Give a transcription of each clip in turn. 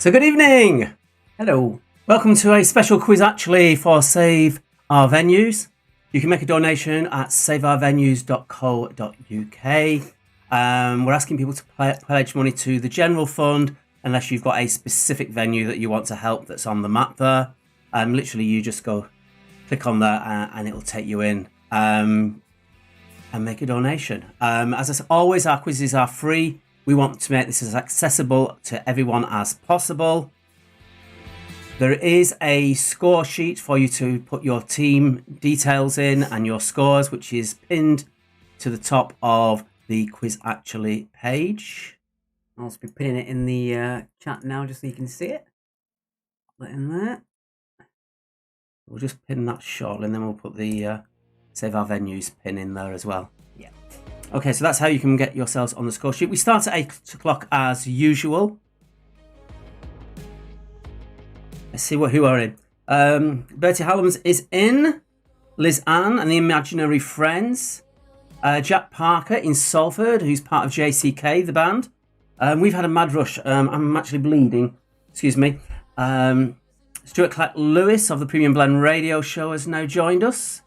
So good evening. Hello. Welcome to a special quiz actually for Save Our Venues. You can make a donation at saveourvenues.co.uk. We're asking people to pledge money to the general fund unless you've got a specific venue that you want to help that's on the map there. Literally you just go click on there and it'll take you in and make a donation. As always, our quizzes are free. We want to make this as accessible to everyone as possible. There is a score sheet for you to put your team details in and your scores, which is pinned to the top of the Quiz Actually page. I'll just be pinning it in the chat now just so you can see it. Put it in there. We'll just pin that shortly and then we'll put the Save Our Venues pin in there as well. Yeah. Okay, so that's how you can get yourselves on the score sheet. We start at 8 o'clock as usual. Let's see who are in. Bertie Hallams is in. Liz Ann and the Imaginary Friends. Jack Parker in Salford, who's part of JCK, the band. We've had a mad rush. I'm actually bleeding. Excuse me. Stuart Clark Lewis of the Premium Blend Radio Show has now joined us.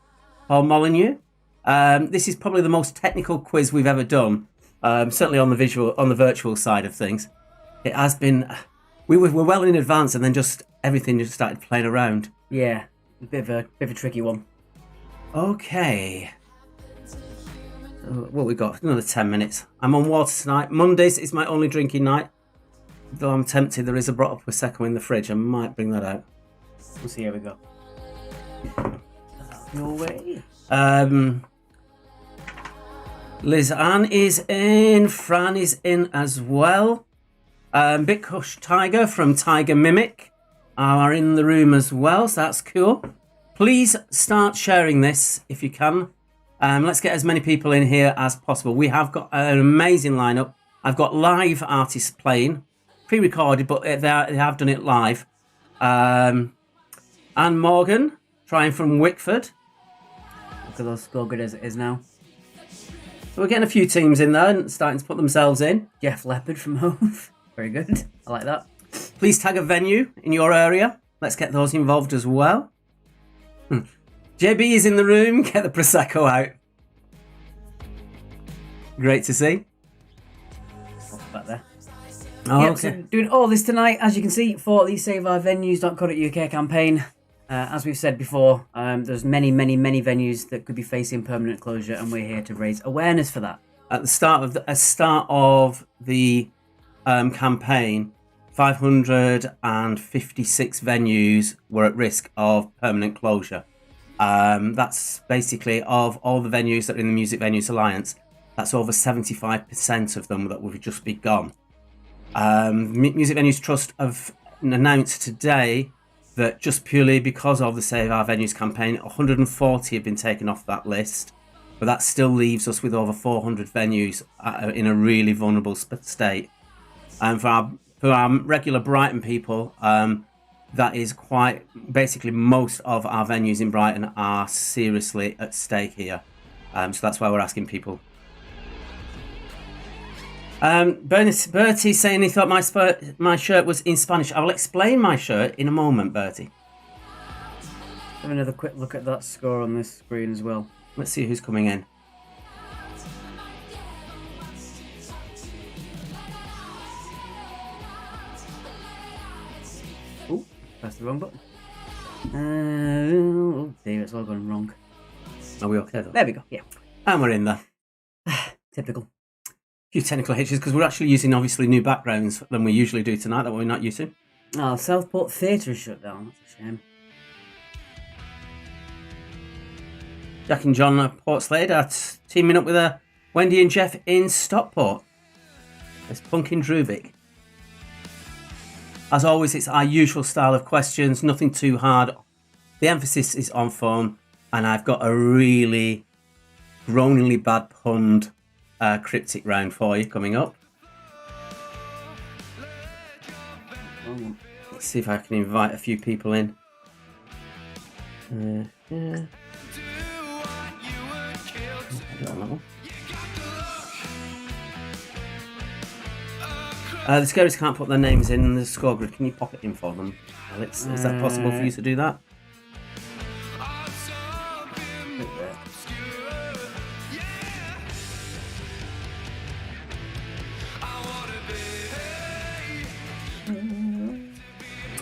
Paul Molyneux. This is probably the most technical quiz we've ever done. Certainly on the virtual side of things. It has been. We were well in advance, and then everything just started playing around. Yeah, a bit of a tricky one. Okay. What we got? Another 10 minutes. I'm on water tonight. Mondays is my only drinking night. Though I'm tempted, there is a bottle of Prosecco in the fridge. I might bring that out. We'll see how we go. Your way. Liz Ann is in. Fran is in as well. Big Kush Tiger from Tiger Mimic are in the room as well, so that's cool. Please start sharing this if you can. Let's get as many people in here as possible. We have got an amazing lineup. I've got live artists playing, pre-recorded, but they have done it live. Anne Morgan, trying from Wickford. Look at those score good as it is now. So we're getting a few teams in there and starting to put themselves in. Jeff Leopard from Hove. Very good. I like that. Please tag a venue in your area. Let's get those involved as well. JB is in the room. Get the Prosecco out. Great to see. Back there. Oh, Yep, okay. so doing all this tonight, as you can see, for the saveourvenues.co.uk campaign. As we've said before, there's many venues that could be facing permanent closure, and we're here to raise awareness for that. At the start of the campaign, 556 venues were at risk of permanent closure. That's basically of all the venues that are in the Music Venues Alliance. That's over 75% of them that would just be gone. Music Venues Trust have announced today that just purely because of the Save Our Venues campaign, 140 have been taken off that list. But that still leaves us with over 400 venues in a really vulnerable state. And for our regular Brighton people, that is quite basically most of our venues in Brighton are seriously at stake here. So that's why we're asking people. Bertie saying he thought my shirt was in Spanish. I will explain my shirt in a moment, Bertie. Have another quick look at that score on this screen as well. Let's see who's coming in. Oh, pressed the wrong button. Oh dear, it's all gone wrong. Are we okay though? There we go, yeah. And we're in there. Typical. Few technical hitches because we're actually using obviously new backgrounds than we usually do tonight that we're not used to. Oh, Southport Theatre is shut down. That's a shame. Jack and John at Portslade are teaming up with Wendy and Jeff in Stockport. It's Punkin Druvik. As always, it's our usual style of questions, nothing too hard. The emphasis is on fun, and I've got a really groaningly bad punned cryptic round for you coming up. Let's see if I can invite a few people in. Yeah. On that one. The Scaries can't put their names in the score grid. Can you pop it in for them, Alex? Is that possible for you to do that?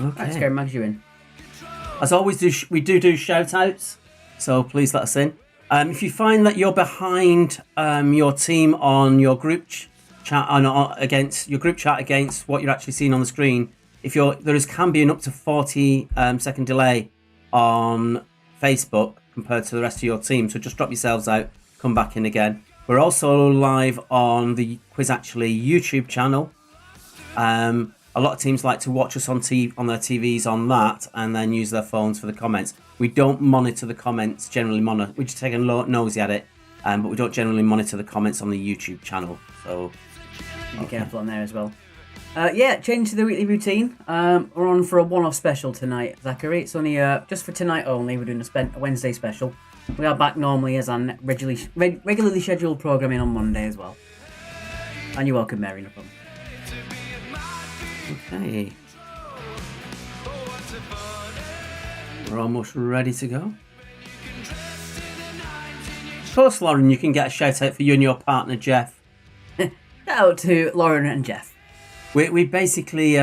Okay. Right, Scary Mags, you in. As always, we do shout outs, so please let us in. If you find that you're behind your team on your group chat against your group chat against what you're actually seeing on the screen, can be an up to 40-second delay on Facebook compared to the rest of your team. So just drop yourselves out, come back in again. We're also live on the Quiz Actually YouTube channel. A lot of teams like to watch us on their TVs on that and then use their phones for the comments. We don't monitor the comments generally. We just take a nosy at it, but we don't generally monitor the comments on the YouTube channel. So be careful on there as well. Change to the weekly routine. We're on for a one-off special tonight, Zachary. It's only just for tonight only. We're doing a Wednesday special. We are back normally as our regularly scheduled programming on Monday as well. And you're welcome, Mary. No problem. Okay. We're almost ready to go. Of course, Lauren, you can get a shout out for you and your partner, Jeff. Shout out to Lauren and Jeff. We basically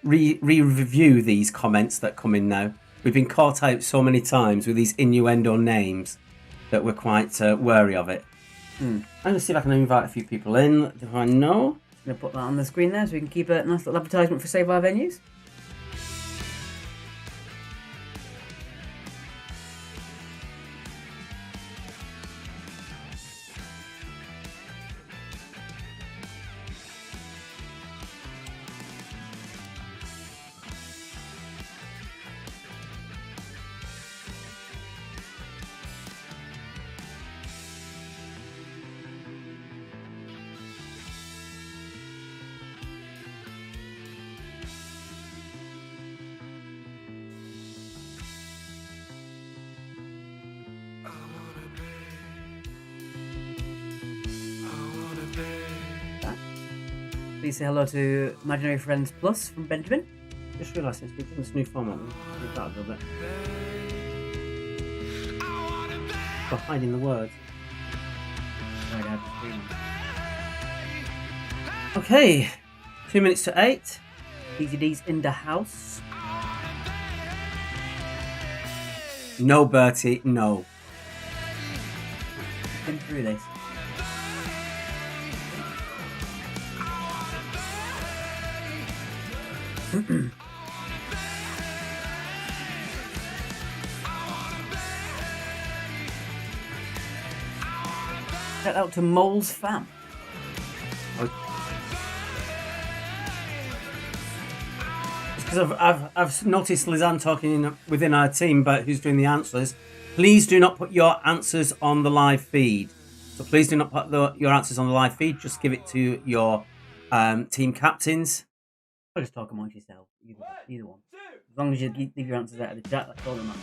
review these comments that come in now. We've been caught out so many times with these innuendo names that we're quite wary of it. I'm going to see if I can invite a few people in. Do I know? I'm going to put that on the screen there so we can keep a nice little advertisement for Save Our Venues. Please say hello to Imaginary Friends Plus from Benjamin. Just realised since we've done this new format, we've moved that a little bit. For hiding the words. Okay, 2 minutes to 8. Easy D's in the house. No, Bertie, no. Been through this. Shout out to Mole's fam. Because I've noticed Lizanne talking within our team about who's doing the answers. Please do not put your answers on the live feed. So please do not put your answers on the live feed. Just give it to your team captains. Or just talk amongst yourself. Either one. As long as you leave your answers out of the chat, that's all that matters.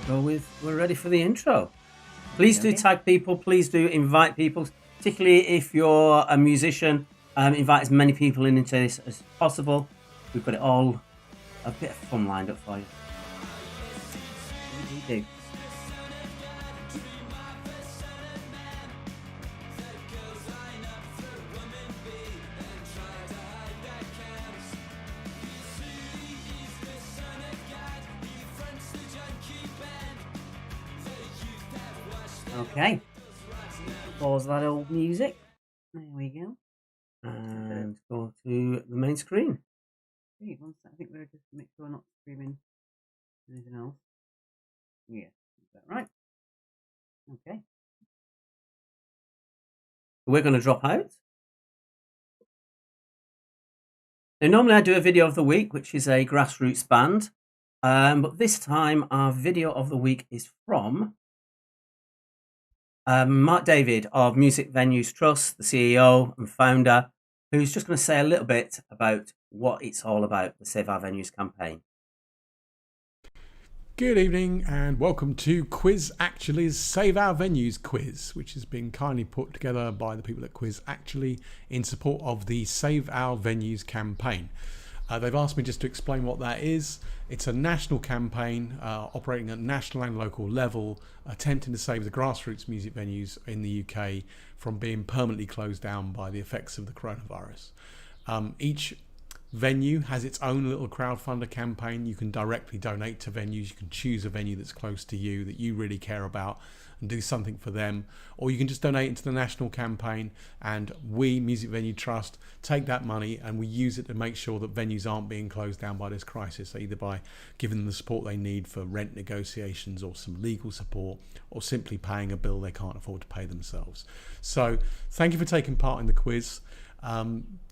Right, we're ready for the intro. Please do tag people. Please do invite people, particularly if you're a musician. Invite as many people into this as possible. We've got it all a bit of fun lined up for you. We do. Okay. Pause that old music. There we go. And go to the main screen. Wait, one second. I think we're just make sure we're not streaming anything else. Yeah, is that right? Okay. We're going to drop out. Now, normally I do a video of the week, which is a Grassroots band. But this time our video of the week is from Mark David of Music Venues Trust, the CEO and founder, who's just going to say a little bit about what it's all about, the Save Our Venues campaign. Good evening and welcome to Quiz Actually's Save Our Venues quiz, which has been kindly put together by the people at Quiz Actually in support of the Save Our Venues campaign. They've asked me just to explain what that is. It's a national campaign operating at national and local level, attempting to save the grassroots music venues in the UK from being permanently closed down by the effects of the coronavirus. Each venue has its own little crowdfunder campaign. You can directly donate to venues. You can choose a venue that's close to you that you really care about and do something for them, or you can just donate into the national campaign, and we, Music Venue Trust, take that money and we use it to make sure that venues aren't being closed down by this crisis, either by giving them the support they need for rent negotiations or some legal support, or simply paying a bill they can't afford to pay themselves. So thank you for taking part in the quiz.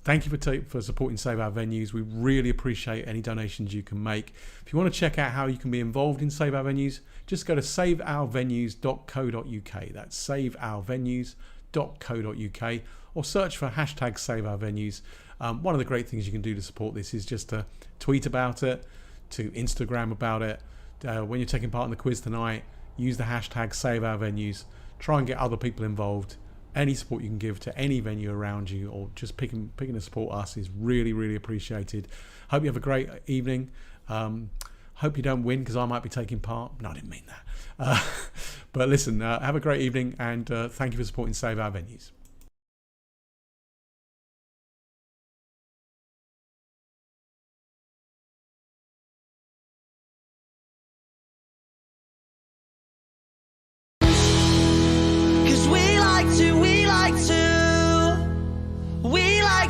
Thank you for supporting Save Our Venues. We really appreciate any donations you can make. If you want to check out how you can be involved in Save Our Venues, just go to saveourvenues.co.uk. That's saveourvenues.co.uk, or search for hashtag Save Our Venues. One of the great things you can do to support this is just to tweet about it, to Instagram about it. When you're taking part in the quiz tonight, use the hashtag Save Our Venues. Try and get other people involved. Any support you can give to any venue around you, or just picking to support us, is really, really appreciated. Hope you have a great evening. Hope you don't win, because I might be taking part. No, I didn't mean that. But listen, have a great evening, and thank you for supporting Save Our Venues.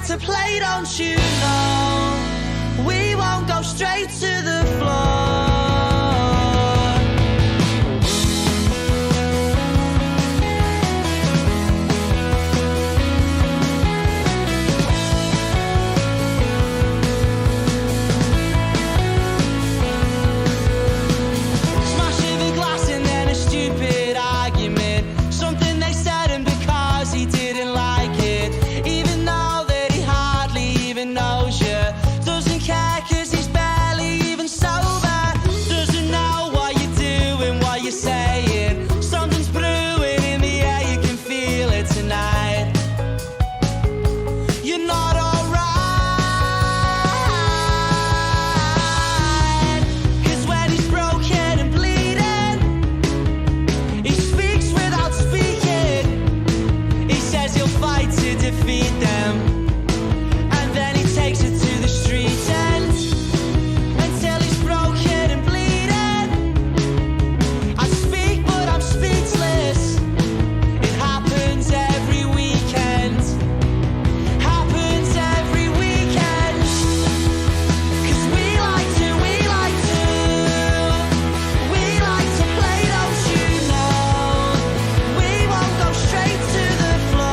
To play, don't you know? We won't go straight to the floor. Smashing the glass and then a stupid argument. Something they said, and because he didn't like it, even though knows you, doesn't care cause he's barely even sober, doesn't know what you're doing, what you're saying. Something's brewing in the air, you can feel it tonight. You're not alright, cause when he's broken and bleeding, he speaks without speaking. He says he'll fight to defeat them, takes it to the street end until he's broken and bleeding. I speak but I'm speechless. It happens every weekend. Happens every weekend. Cause we like to play, don't you know? We won't go straight to the floor.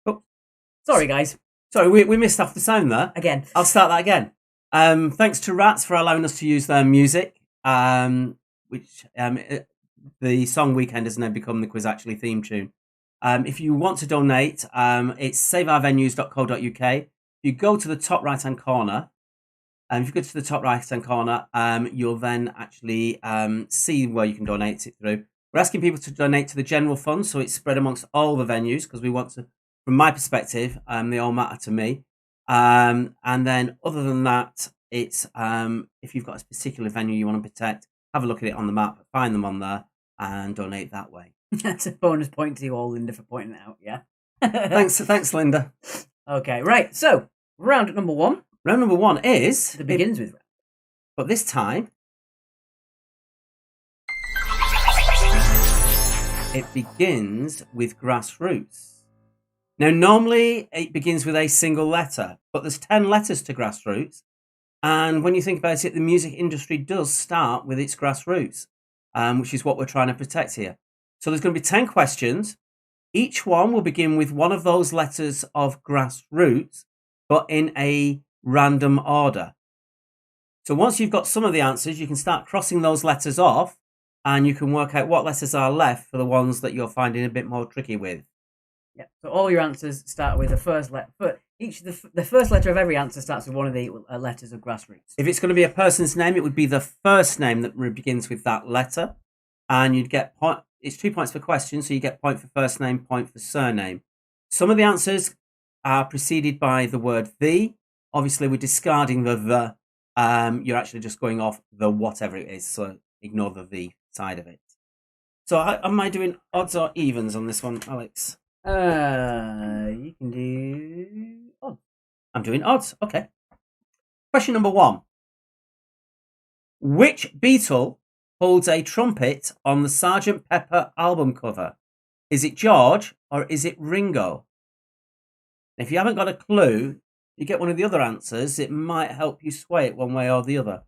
Oh, sorry, guys. Sorry, we missed off the sound there. Again. I'll start that again. Thanks to Rats for allowing us to use their music, which the song Weekend has now become the Quiz Actually theme tune. If you want to donate, it's saveourvenues.co.uk. If you go to the top right-hand corner, you'll then actually see where you can donate it through. We're asking people to donate to the general fund, so it's spread amongst all the venues, because we want to, from my perspective, they all matter to me. And then other than that, it's if you've got a particular venue you want to protect, have a look at it on the map, find them on there, and donate that way. That's a bonus point to you all, Linda, for pointing it out, yeah? Thanks, Linda. Okay, right, so, round number one. Round number one is... It begins with... But this time... It begins with Grassroots. Now, normally it begins with a single letter, but there's 10 letters to Grassroots. And when you think about it, the music industry does start with its grassroots, which is what we're trying to protect here. So there's going to be 10 questions. Each one will begin with one of those letters of Grassroots, but in a random order. So once you've got some of the answers, you can start crossing those letters off, and you can work out what letters are left for the ones that you're finding a bit more tricky with. Yeah. So all your answers start with the first letter. But the first letter of every answer starts with one of the letters of Grassroots. If it's going to be a person's name, it would be the first name that begins with that letter, and you'd get point. It's 2 points per question, so you get point for first name, point for surname. Some of the answers are preceded by the word the. Obviously, we're discarding the. You're actually just going off the whatever it is, so ignore the side of it. So am I doing odds or evens on this one, Alex? You can do odds. I'm doing odds. Okay. Question number one. Which Beatle holds a trumpet on the Sgt. Pepper album cover? Is it George or is it Ringo? If you haven't got a clue, you get one of the other answers, it might help you sway it one way or the other.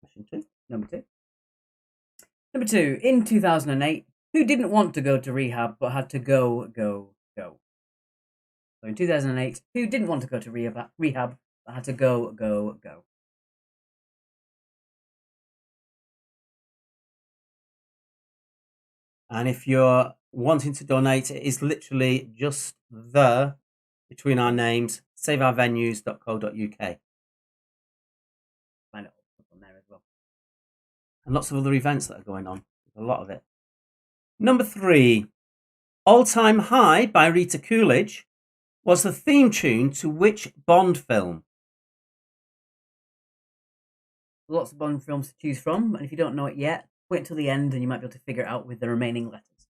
Question two. Number two, in 2008, who didn't want to go to rehab but had to go? So in 2008, who didn't want to go to rehab but had to go? And if you're wanting to donate, it is literally just the between our names, saveourvenues.co.uk. Find it up on there as well. And lots of other events that are going on. There's a lot of it. Number three, All Time High by Rita Coolidge was the theme tune to which Bond film? Lots of Bond films to choose from, and if you don't know it yet, wait until the end and you might be able to figure it out with the remaining letters.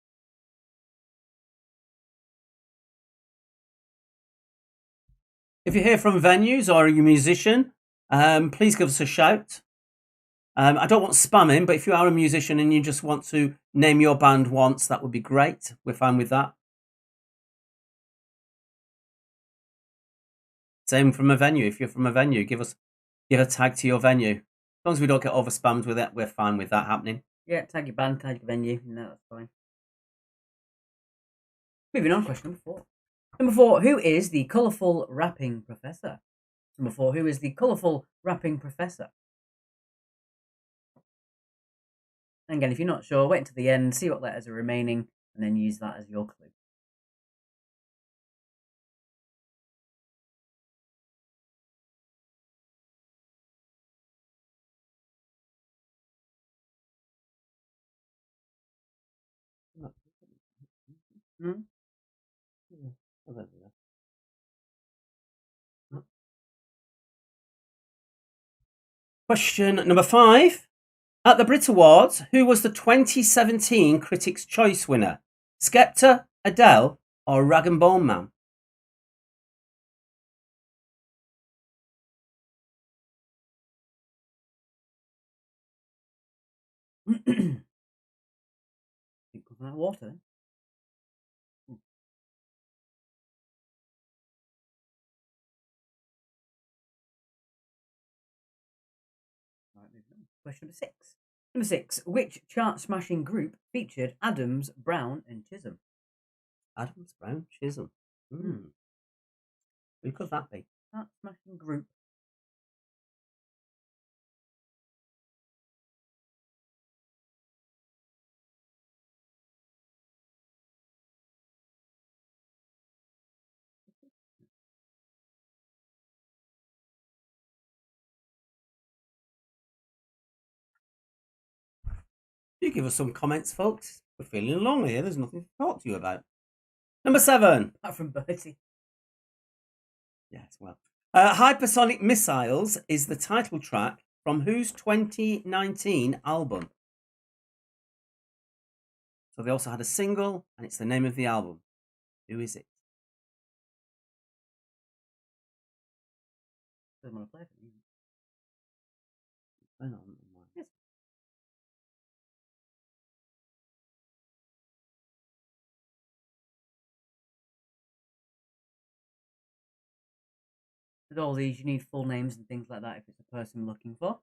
If you're here from venues or you're a musician, please give us a shout. I don't want spamming, but if you are a musician and you just want to name your band once, that would be great. We're fine with that. Same from a venue. If you're from a venue, give a tag to your venue. As long as we don't get over spammed with it, we're fine with that happening. Yeah, tag your band, tag your venue. No, that's fine. Moving on, question number four. Number four, who is the colourful rapping professor? Number four, who is the colourful rapping professor? And again, if you're not sure, wait until the end, see what letters are remaining, and then use that as your clue. Question number five. At the Brit Awards, who was the 2017 Critics' Choice winner? Skepta, Adele, or Rag and Bone Man? Water then. Question number 6. Number 6. Which chart-smashing group featured Adams, Brown, and Chisholm? Adams, Brown, Chisholm. Who could that be? Chart-smashing group. You give us some comments, folks. We're feeling lonely here. There's nothing to talk to you about. Number 7. Apart from Bertie. Yes, well. Hypersonic Missiles is the title track from whose 2019 album? So they also had a single, and it's the name of the album. Who is it? Doesn't want to play for me. Hang on. Yes. With all these, you need full names and things like that if it's a person we're looking for.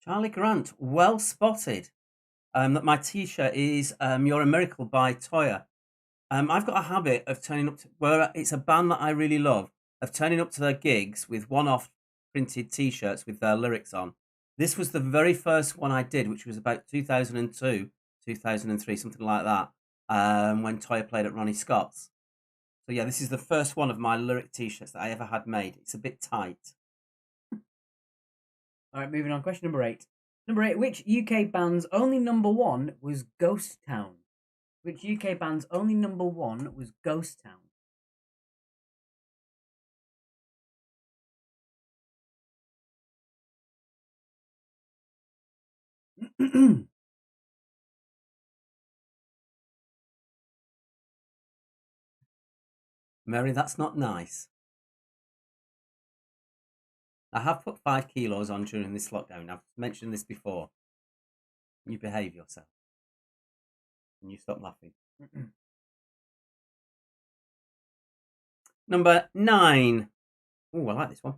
Charlie Grant, well spotted. That my T-shirt is "You're a Miracle" by Toya. I've got a habit of turning up to where it's a band that I really love, of turning up to their gigs with one-off printed T-shirts with their lyrics on. This was the very first one I did, which was about 2002, 2003, something like that, when Toya played at Ronnie Scott's. So yeah, this is the first one of my lyric T-shirts that I ever had made. It's a bit tight. All right, moving on. Question number 8. Number 8. Which UK band's only number 1 was Ghost Town? Which UK band's only number 1 was Ghost Town? Mary, that's not nice. I have put 5 kilos on during this lockdown. I've mentioned this before. You behave yourself. And you stop laughing. Number 9. Oh, I like this one.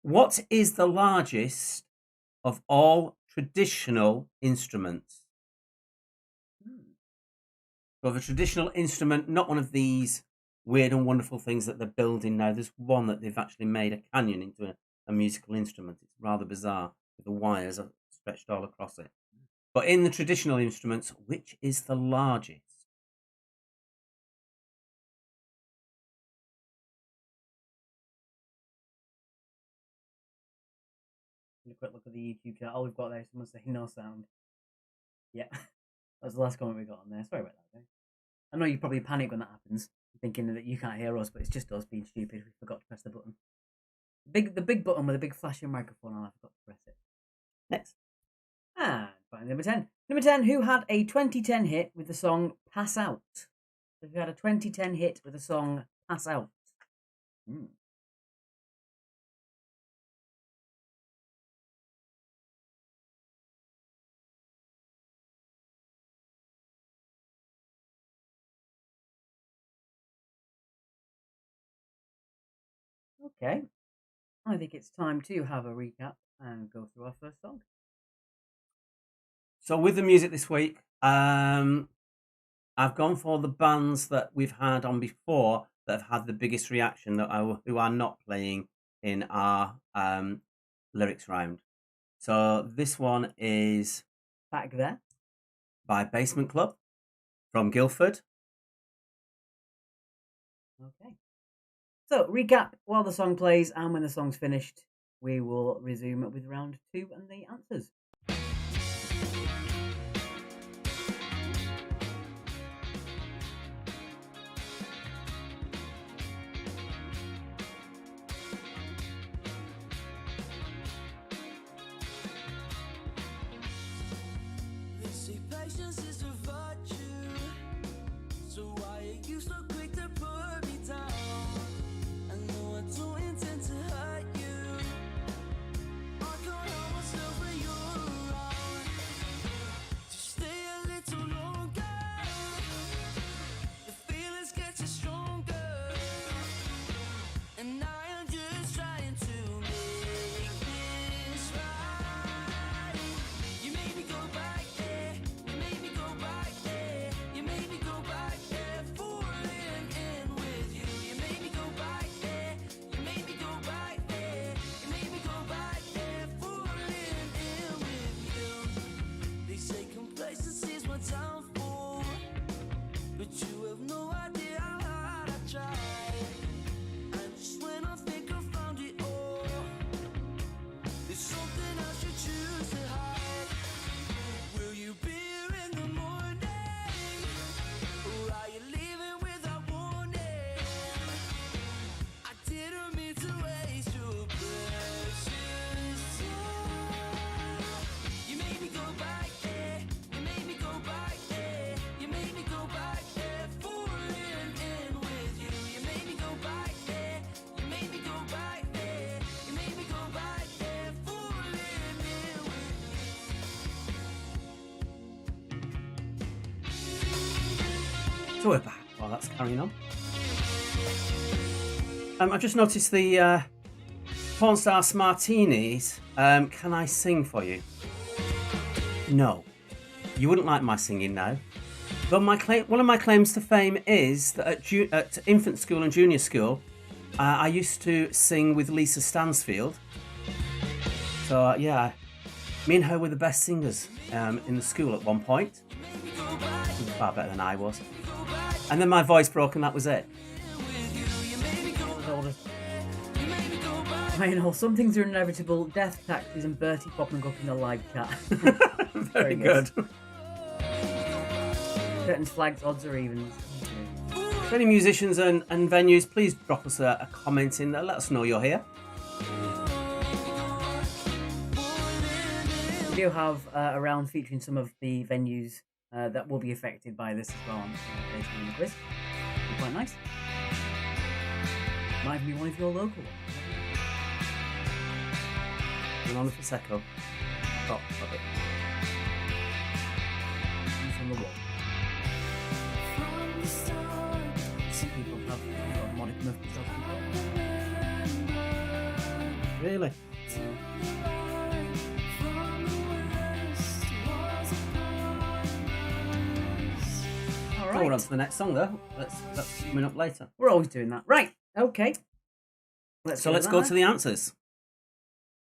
What is the largest of all traditional instruments? So of a traditional instrument, not one of these weird and wonderful things that they're building now. There's one that they've actually made a canyon into a musical instrument. It's rather bizarre, with the wires are stretched all across it. But in the traditional instruments, which is the largest? A quick look at the YouTube chat. All we've got there is someone saying no sound. Yeah, that's the last comment we got on there. Sorry about that, guys. I know you probably panic when that happens, thinking that you can't hear us, but it's just us being stupid. We forgot to press the button. The big button with a big flashing microphone on. I forgot to press it. Next. And finally, number 10. Number 10, who had a 2010 hit with the song Pass Out? So who had a 2010 hit with the song Pass Out? Okay. I think it's time to have a recap and go through our first song. So with the music this week, I've gone for the bands that we've had on before that have had the biggest reaction who are not playing in our lyrics round. So this one is Back There by Basement Club from Guildford. Okay. So recap while the song plays, and when the song's finished, we will resume with round 2 and the answers. They say patience is a virtue, so why are you so quick to put me down? I know I don't intend to hurt you. I can't help myself when you're around. Just stay a little longer. The feelings get you stronger, and I am just trying So we're back. Well, that's carrying on. I've just noticed the Porn Star Smartinis. Can I sing for you? No. You wouldn't like my singing now. But one of my claims to fame is that at infant school and junior school, I used to sing with Lisa Stansfield. So, yeah, me and her were the best singers in the school at one point. She was far better than I was. And then my voice broke and that was it. I know, some things are inevitable. Death, taxes, and Bertie popping up in the live chat. Very good. Curtains, flags, odds or evens. For any musicians and venues, please drop us a comment in there. Let us know you're here. We do have a round featuring some of the venues that will be affected by this as well later in the quiz. It'll be quite nice. Might be one of your local ones. And on the Prosecco. Oh, love it. It's on the wall. Some people have got a modicum of self-control. Really? All Right. We're on right. to the next song, though. That's coming up later. We're always doing that. Right. Okay. So let's go to the answers.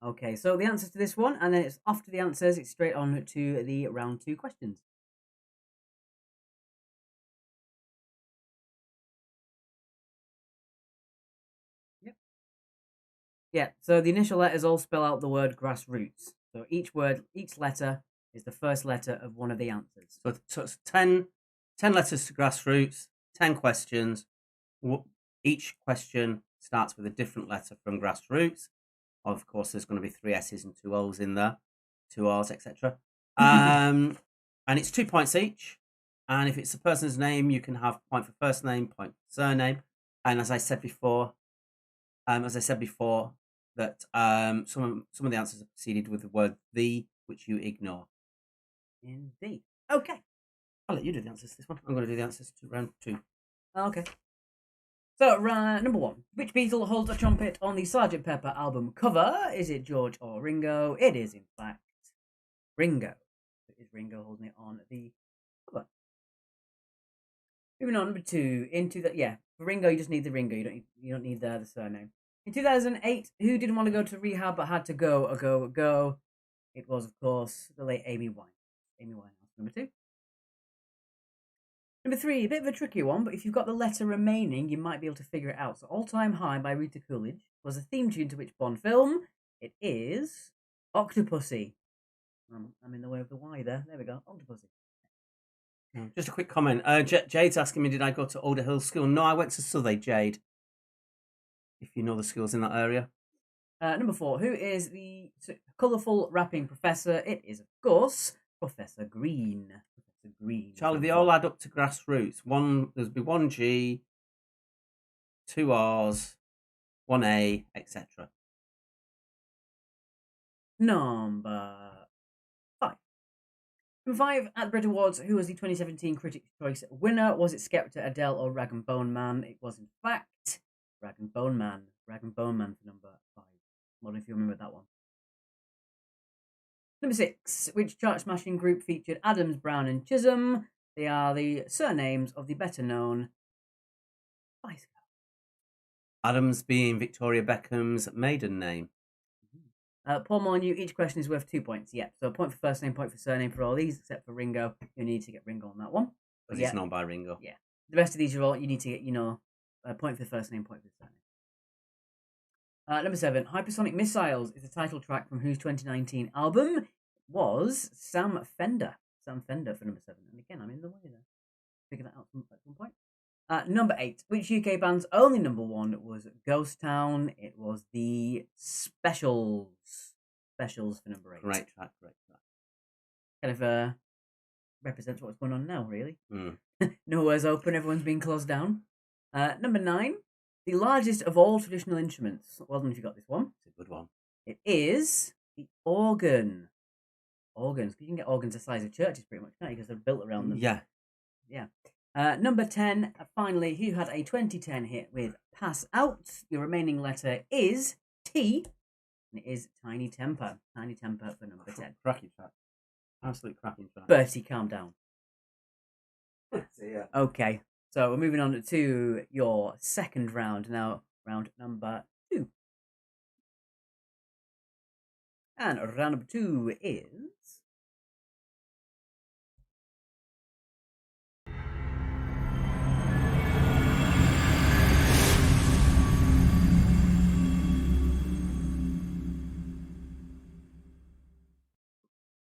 Okay, so the answers to this one, and then it's after the answers, it's straight on to the round 2 questions. Yep. Yeah, so the initial letters all spell out the word grassroots. So each letter is the first letter of one of the answers. So it's 10 letters to Grassroots, 10 questions. Each question starts with a different letter from Grassroots. Of course, there's going to be 3 S's and 2 O's in there, 2 R's, etc. And it's 2 points each. And if it's a person's name, you can have point for first name, point for surname. And as I said before, that some of the answers are preceded with the word "the," which you ignore. Indeed. Okay. I'll let you do the answers to this one. I'm going to do the answers to round 2. Okay. So, number 1. Which Beatle holds a trumpet on the Sgt. Pepper album cover? Is it George or Ringo? It is, in fact, Ringo. It is Ringo holding it on the cover. Moving on, number 2. For Ringo, you just need the Ringo. You don't need the surname. In 2008, who didn't want to go to rehab but had to go? It was, of course, the late Amy Winehouse. Amy Winehouse, number 2. Number 3, a bit of a tricky one, but if you've got the letter remaining, you might be able to figure it out. So, All Time High by Rita Coolidge was a theme tune to which Bond film? It is Octopussy. I'm in the way of the Y there. There we go, Octopussy. Just a quick comment. Jade's asking me, did I go to Alder Hill School? No, I went to Southey, Jade. If you know the schools in that area. Number 4, who is the colourful rapping professor? It is, of course, Professor Green. Professor Green. Charlie, they all add up to Grassroots. There's be 1 G, 2 R's, 1 A, etc. Number 5. Number 5, at the Brit Awards, who was the 2017 Critics' Choice winner? Was it Skepta, Adele, or Rag and Bone Man? It was, in fact, Rag and Bone Man. Rag and Bone Man for number 5. I wonder if you remember that one. Number 6, which chart-smashing group featured Adams, Brown, and Chisholm? They are the surnames of the better-known Spice Girls. Adams being Victoria Beckham's maiden name. Paul Molyneux, each question is worth 2 points. Yeah, so a point for first name, point for surname for all these, except for Ringo. You need to get Ringo on that one. Because it's known by Ringo. Yeah. The rest of these are all, you need to get, a point for the first name, point for the surname. Number 7, Hypersonic Missiles is the title track from whose 2019 album? It was Sam Fender. Sam Fender for number 7. And again, I'm in the way there. Figure that out at some point. Number 8, which UK band's only number 1 was Ghost Town? It was the Specials. Specials for number 8. Great track. Kind of represents what's going on now, really. Mm. Nowhere's open, everyone's being closed down. Number 9, the largest of all traditional instruments. Well done if you got this one. It's a good one. It is the organ. Organs. You can get organs the size of churches pretty much, can't you? Because they're built around them. Yeah. Yeah. Number 10, finally, who had a 2010 hit with Pass Out? Your remaining letter is T, and it is Tiny Temper. Tiny Temper for number 10. Cracking track. Absolute cracking track. Bertie, calm down. Yeah. Okay, so we're moving on to your second round now, round number 2. And round number 2 is...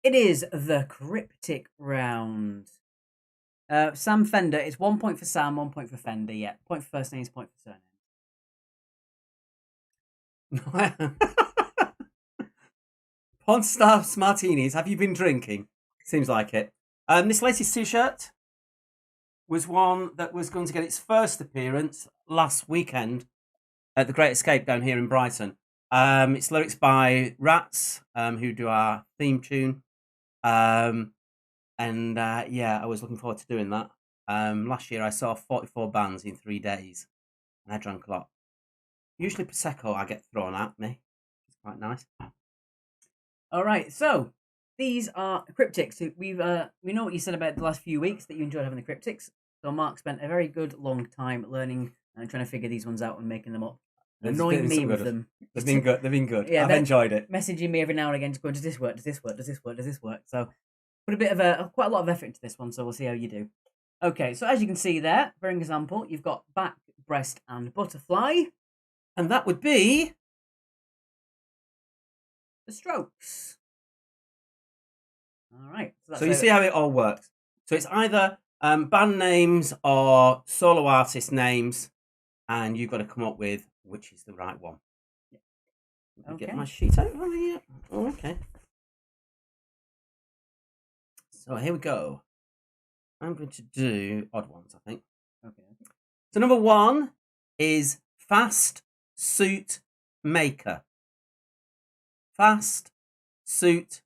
It is the Cryptic round. Sam Fender, it's 1 point for Sam, 1 point for Fender. Yeah, point for first names, point for surname. Pawn Staff's Martinis, have you been drinking? Seems like it. This latest t-shirt was one that was going to get its first appearance last weekend at the Great Escape down here in Brighton. It's lyrics by Rats, who do our theme tune. Yeah, I was looking forward to doing that. Last year I saw 44 bands in 3 days, and I drank a lot. Usually Prosecco I get thrown at me. It's quite nice. All right, so these are cryptics. We know what you said about the last few weeks, that you enjoyed having the cryptics. So Mark spent a very good long time learning and trying to figure these ones out and making them up. Annoying me with them. They've been good. They've been good. Yeah, I've enjoyed it. Messaging me every now and again, just going, does this work? Does this work? Does this work? Does this work? So put a bit of quite a lot of effort into this one. So we'll see how you do. Okay, so as you can see there, for example, you've got back, breast, and butterfly, and that would be the Strokes. All right. So you see how it all works. So it's either band names or solo artist names, and you've got to come up with which is the right one. Yeah. Let me get my sheet out of here. Oh, okay. So here we go. I'm going to do odd ones, I think. Okay. So number 1 is Fast Suit Maker. Fast Suit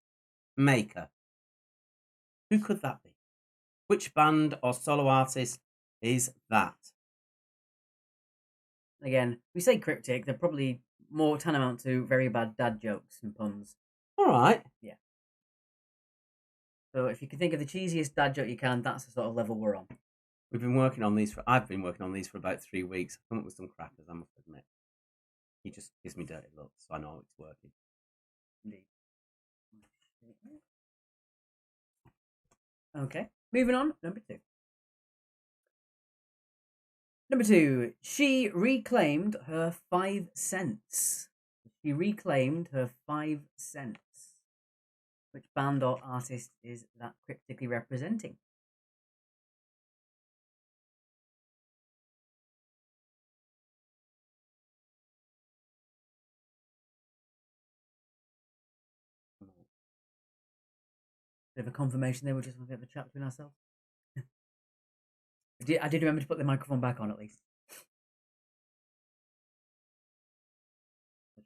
Maker. Who could that be? Which band or solo artist is that? Again, we say cryptic, they're probably more tantamount to very bad dad jokes and puns. All right. Yeah. So if you can think of the cheesiest dad joke you can, that's the sort of level we're on. I've been working on these for about 3 weeks. I've come up with some crackers, I must admit. He just gives me dirty looks, so I know it's working. Indeed. Okay, moving on. Number 2. Number 2. She reclaimed her 5 cents. She reclaimed her 5 cents. Which band or artist is that cryptically representing? Bit of a confirmation there. We're just going to have a chat between ourselves. I did remember to put the microphone back on at least.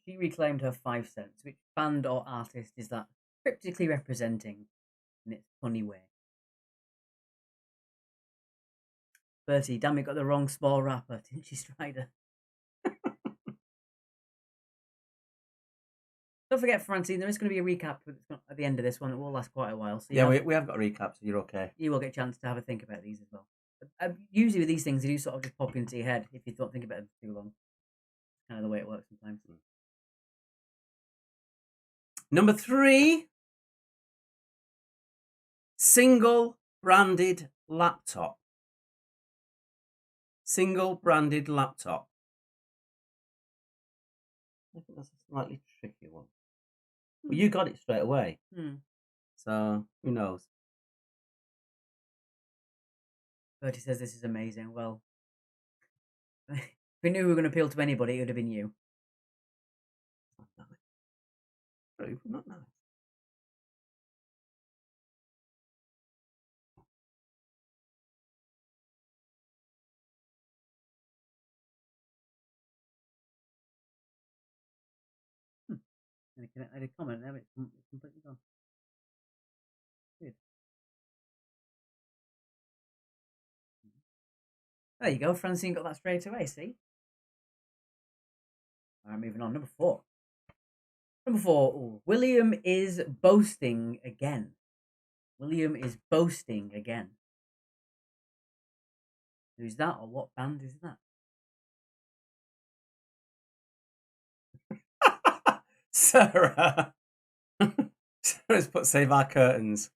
She reclaimed her 5 cents. Which band or artist is that cryptically representing in its funny way? Bertie, damn it, got the wrong small rapper, didn't she, Strider? Don't forget, Francine, there is going to be a recap at the end of this one. It will last quite a while. So yeah, we have got a recap, so you're okay. You will get a chance to have a think about these as well. Usually with these things, they do sort of just pop into your head if you don't think about them too long. It's kind of the way it works sometimes. Number 3, single branded laptop. Single branded laptop. I think that's a slightly tricky one. Well, you got it straight away. So, who knows? Bertie says this is amazing. Well, if we knew we were going to appeal to anybody, it would have been you. Not nice. True, not nice. I did comment there, it's completely gone. Good. There you go. Francine got that straight away, see? All right, moving on. Number 4. Number 4. Ooh, William is boasting again. William is boasting again. Who's that, or what band is that? Sarah. Sarah's put Save Our Curtains.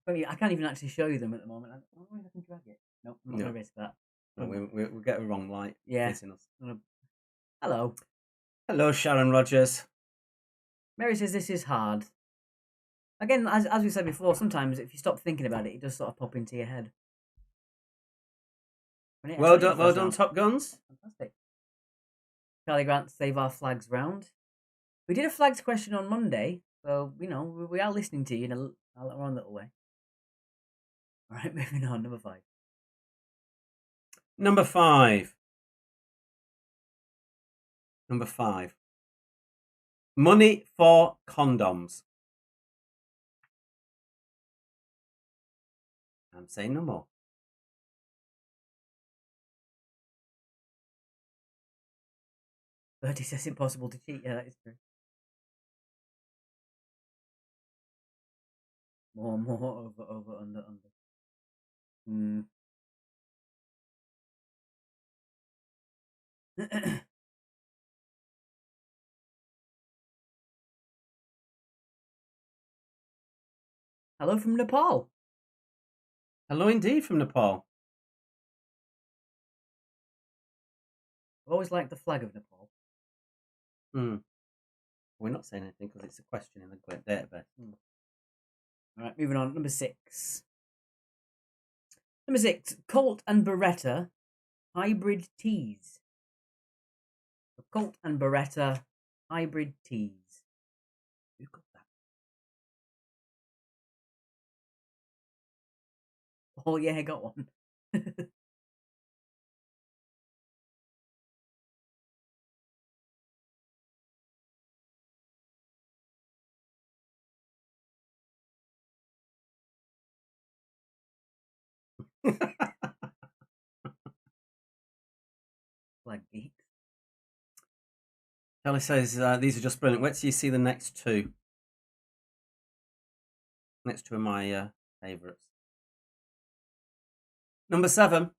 Funny, I can't even actually show you them at the moment. I don't know if I can drag it. Nope, I'm not going to risk that. No, we'll get a wrong light. Yeah. Us. Hello. Hello, Sharon Rogers. Mary says this is hard. Again, as we said before, sometimes if you stop thinking about it, it does sort of pop into your head. Well done, Top Guns. Fantastic. Charlie Grant, Save Our Flags round. We did a flags question on Monday, so, you know, we are listening to you in our own little way. All right, moving on, number 5. Number 5. Number 5. Money for condoms. I'm saying no more. Bertie says impossible to cheat. Yeah, that is true. More, over, under. Hello from Nepal. Hello indeed from Nepal. I've always liked the flag of Nepal. We're not saying anything because it's a question in the database. All right, moving on. Number 6. Number 6. Colt and Beretta hybrid tees. Colt and Beretta hybrid tees. Who got that? Oh yeah, I got one. Flag geeks. Kelly says these are just brilliant. Wait till you see the next 2. Next 2 are my favourites. Number 7.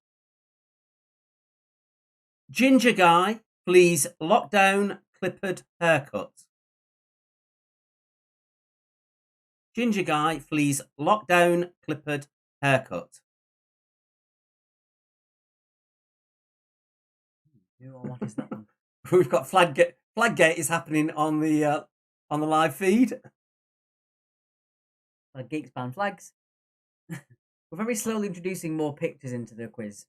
Ginger guy, please lock down clippered haircut. Ginger guy, please lock down clippered haircut. What is that one? We've got Flaggate. Flaggate is happening on the live feed. Geeks ban flags. We're very slowly introducing more pictures into the quiz.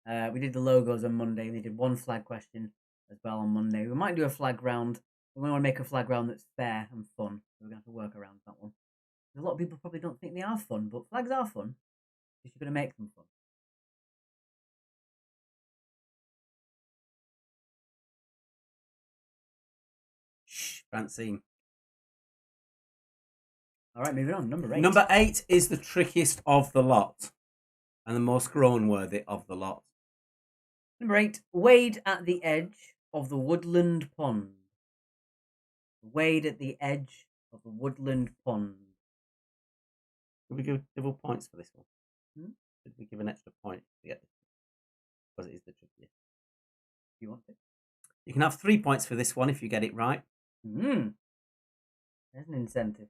We did the logos on Monday. We did one flag question as well on Monday. We might do a flag round. We want to make a flag round that's fair and fun. So we're going to have to work around that one. A lot of people probably don't think they are fun, but flags are fun. Because you're going to make them fun. Shh, Francine. All right, moving on. Number 8. Number 8 is the trickiest of the lot and the most groan-worthy of the lot. Number 8. Wade at the edge of the woodland pond. Wade at the edge of the woodland pond. Did we give double points for this one? Did we give an extra point to get this? Because it is the trickiest. You want it? You can have 3 points for this one if you get it right. There's an incentive.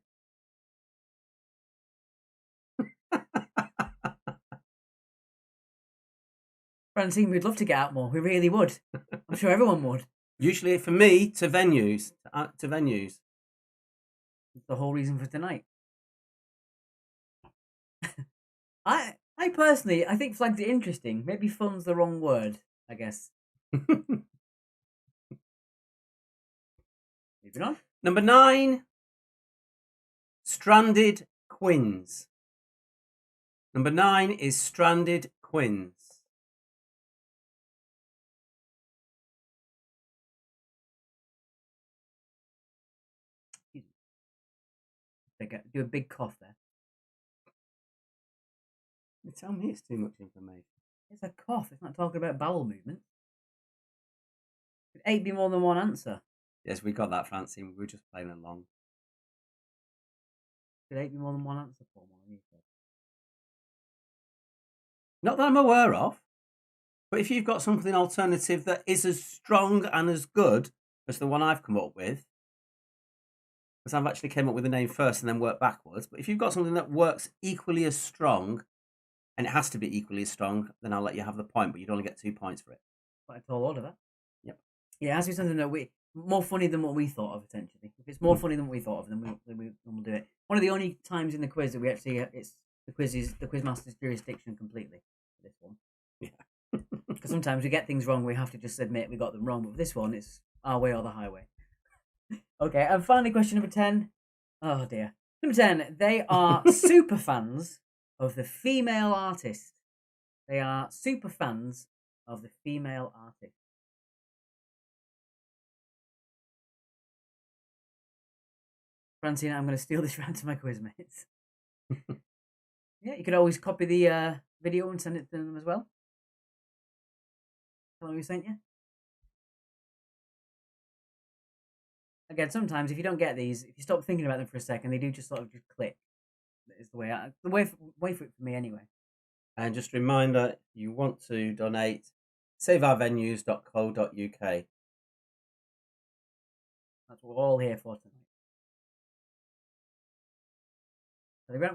Francine, we'd love to get out more. We really would. I'm sure everyone would. Usually for me, to venues. To venues. That's the whole reason for tonight. I personally, I think flags are interesting. Maybe fun's the wrong word, I guess. Moving on. Number 9. Stranded Quins. Number 9 is Stranded Quins. Do a big cough there. You tell me it's too much information. It's a cough. It's not talking about bowel movement. Could 8 be more than one answer? Yes, we got that, Francine. We were just playing along. Could 8 be more than one answer for one of you? Not that I'm aware of. But if you've got something alternative that is as strong and as good as the one I've come up with, because I've actually came up with a name first and then worked backwards. But if you've got something that works equally as strong, and it has to be equally as strong, then I'll let you have the point, but you'd only get 2 points for it. Quite a tall order, that. Yep. Yeah, it has to be something that more funny than what we thought of, essentially. If it's more funny than what we thought of, then we'll do it. One of the only times in the quiz that we actually, it's the quizmaster's jurisdiction completely for this one. Yeah. Because sometimes we get things wrong, we have to just admit we got them wrong, but for this one, it's our way or the highway. Okay, and finally, question number 10. Oh dear. Number 10, they are super fans of the female artist. They are super fans of the female artist. Francine, I'm going to steal this round to my quiz mates. Yeah, you could always copy the video and send it to them as well. Tell them we sent you. Again, sometimes if you don't get these, if you stop thinking about them for a second, they do just sort of just click. It's the way for it for me anyway. And just a reminder, if you want to donate, saveourvenues.co.uk. That's what we're all here for tonight.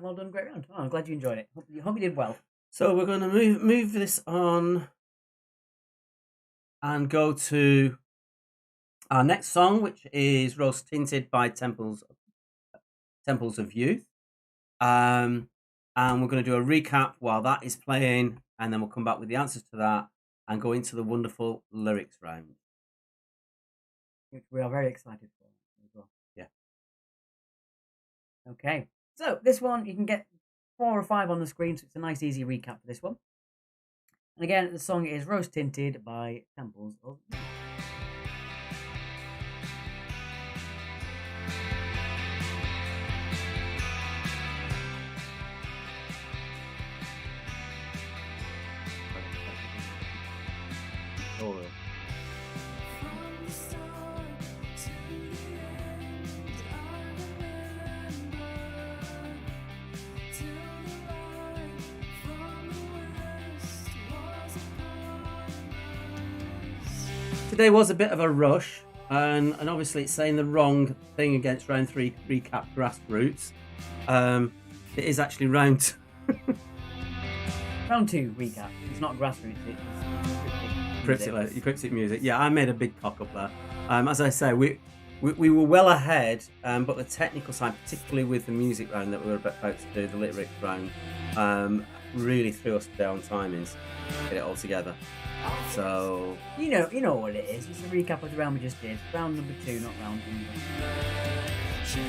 Well done, great round. Oh, I'm glad you enjoyed it. Hope you did well. So we're going to move this on and go to our next song, which is Rose Tinted by Temples of Youth. And we're going to do a recap while that is playing, and then we'll come back with the answers to that and go into the wonderful lyrics round, which we are very excited for as well. Yeah. Okay. So this one, you can get 4 or 5 on the screen, so it's a nice easy recap for this one. And again, the song is Rose Tinted by Temples of Youth. Today was a bit of a rush, and obviously it's saying the wrong thing against round 3 recap Grassroots. It is actually round Round 2 recap. It's not Grassroots, it's Cryptic music. Yeah, I made a big cock up there. As I say, we were well ahead, but the technical side, particularly with the music round that we were about to do, the lyrics round, really threw us down timings to get it all together. So you know what it is. It's a recap of the round we just did. Round number 2, not round number 3.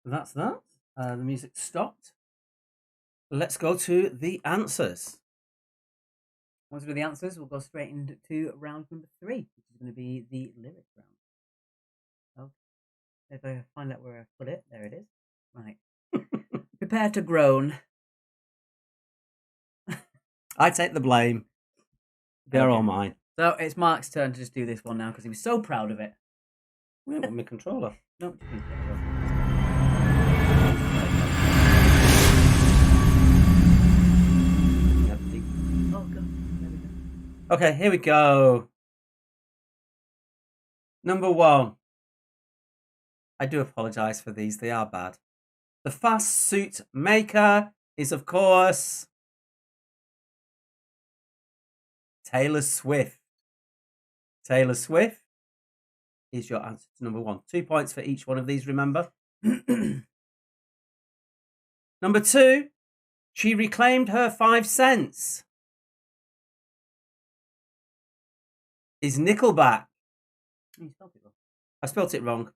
That's that. The music stopped. Let's go to the answers. Once we do the answers, we'll go straight into round number 3, which is going to be the lyric round. Okay. If I find out where I put it, there it is. Right. Prepare to groan. I take the blame. They're Okay. all mine. So it's Mark's turn to just do this one now because he was so proud of it. We want my controller. No, just leave it. Oh, God. There we go. Okay, here we go. Number 1. I do apologise for these. They are bad. The fast suit maker is, of course, Taylor Swift. Taylor Swift is your answer to number 1. 2 points for each one of these, remember? Number 2, she reclaimed her 5 cents. Is Nickelback. You spelled it wrong. I spelt it wrong.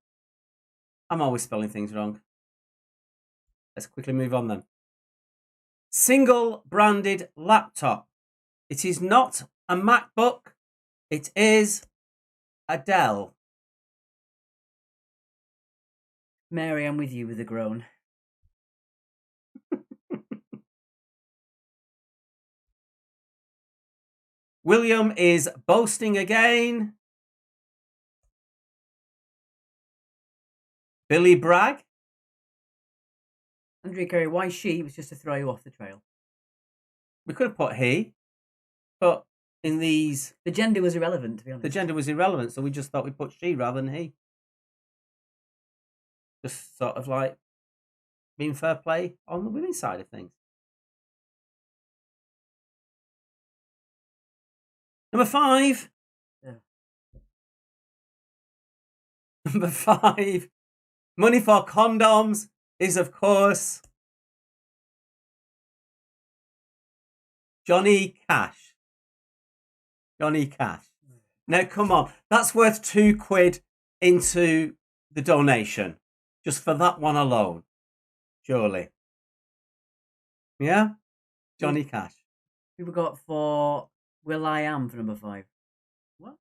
I'm always spelling things wrong. Let's quickly move on then. Single branded laptop. It is not a MacBook. It is a Dell. Mary, I'm with you with a groan. William is boasting again. Billy Bragg. Andrea Carey, why she was just to throw you off the trail. We could have put he, but in these, The gender was irrelevant, to be honest. the gender was irrelevant, so we just thought we'd put she rather than he. Just sort of like being fair play on the women's side of things. Number 5. Yeah. Number 5. Money for condoms is, of course, Johnny Cash. Johnny Cash. Now, come on. That's worth £2 into the donation. Just for that one alone. Surely. Yeah? Johnny Cash. People got for Will I Am for number 5. What?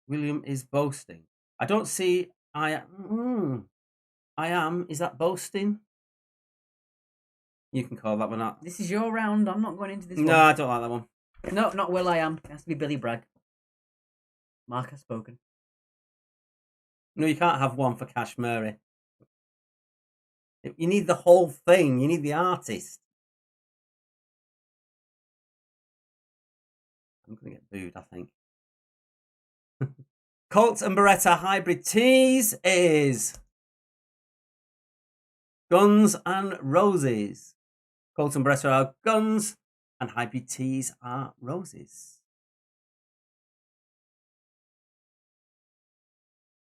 William is boasting. I don't see I am. Is that boasting? You can call that one out. This is your round. I'm not going into this No, one. I don't like that one. No, not Will I Am. It has to be Billy Bragg. Mark has spoken. No, you can't have one for Cash Murray. You need the whole thing. You need the artist. I'm going to get booed, I think. Colt and Beretta Hybrid Tees is Guns and Roses. Colt and Beretta are guns and Hybrid Tees are roses.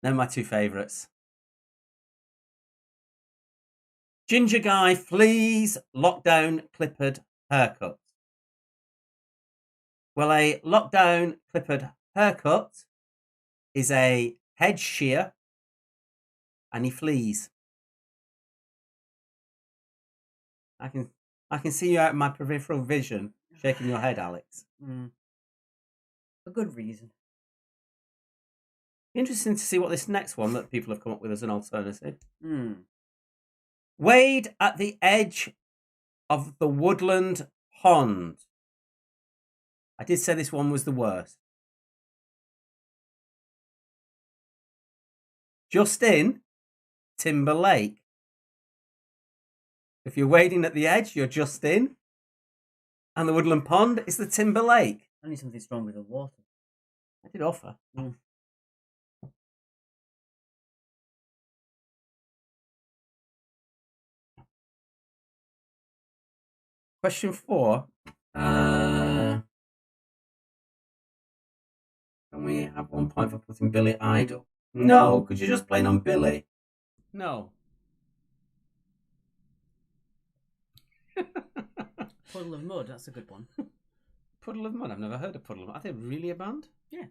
They're my 2 favourites. Ginger Guy flees lockdown clippered haircut. Well, a lockdown clippered haircut is a head shear and he flees. I can see you out of my peripheral vision shaking your head, Alex. For good reason. Interesting to see what this next one that people have come up with as an alternative. Hmm. Wade at the edge of the woodland pond. I did say this one was the worst. Justin Timberlake. If you're wading at the edge, you're Justin. And the woodland pond is the Timberlake. I need something stronger than water. I did offer. Question 4. Can we have 1 point for putting Billy Idol? No, could you just plain on Billy? No. Puddle of Mud, that's a good one. Puddle of Mud. I've never heard of Puddle of Mud. Are they really a band? Yeah.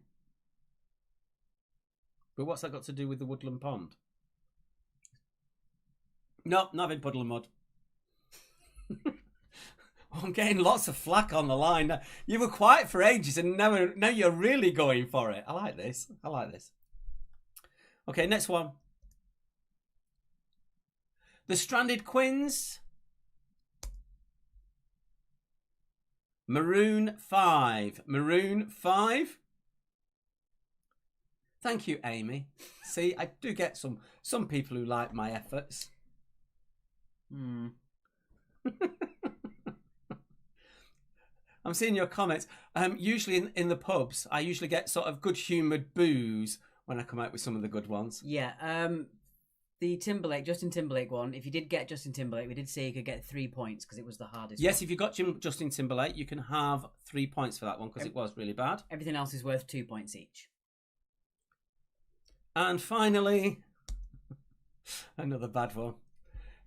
But what's that got to do with the woodland pond? Nope, not having Puddle of Mud. I'm getting lots of flack on the line. You were quiet for ages and now you're really going for it. I like this. Okay, next one. The Stranded Quins. Maroon 5. Maroon 5. Thank you, Amy. See, I do get some people who like my efforts. I'm seeing your comments. Usually in the pubs, I usually get sort of good-humoured boos when I come out with some of the good ones. Yeah, the Justin Timberlake one, if you did get Justin Timberlake, we did say you could get 3 points because it was the hardest Yes, one. if you got Justin Timberlake, you can have 3 points for that one because it was really bad. Everything else is worth 2 points each. And finally, another bad one.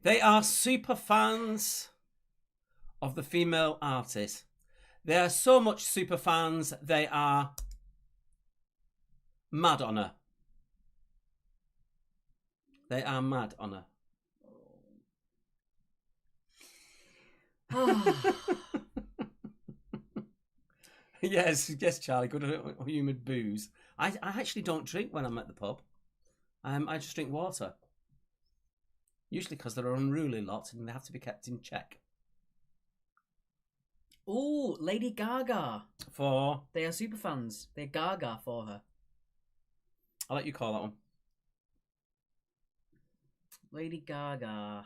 They are super fans of the female artist. They are so much super fans, they are mad on her. They are mad on her. Yes, Charlie. Good humoured booze. I actually don't drink when I'm at the pub. I just drink water. Usually because they're an unruly lot and they have to be kept in check. Oh, Lady Gaga. For? They are super fans. They're Gaga for her. I'll let you call that one. Lady Gaga.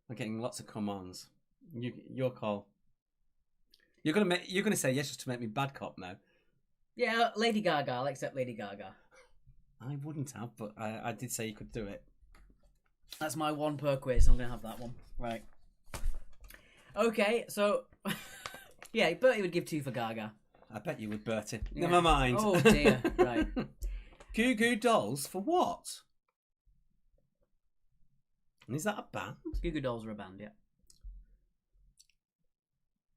I'm getting lots of come-ons. Your call. You're gonna say yes just to make me bad cop now. Yeah, Lady Gaga. I'll accept Lady Gaga. I wouldn't have, but I did say you could do it. That's my one per quiz. I'm gonna have that one. Right. Okay, so yeah, Bertie would give 2 for Gaga. I bet you would, Bertie. Yeah. Never mind. Oh dear. Right. Goo Goo Dolls for what? And is that a band? Goo Goo Dolls are a band, yeah.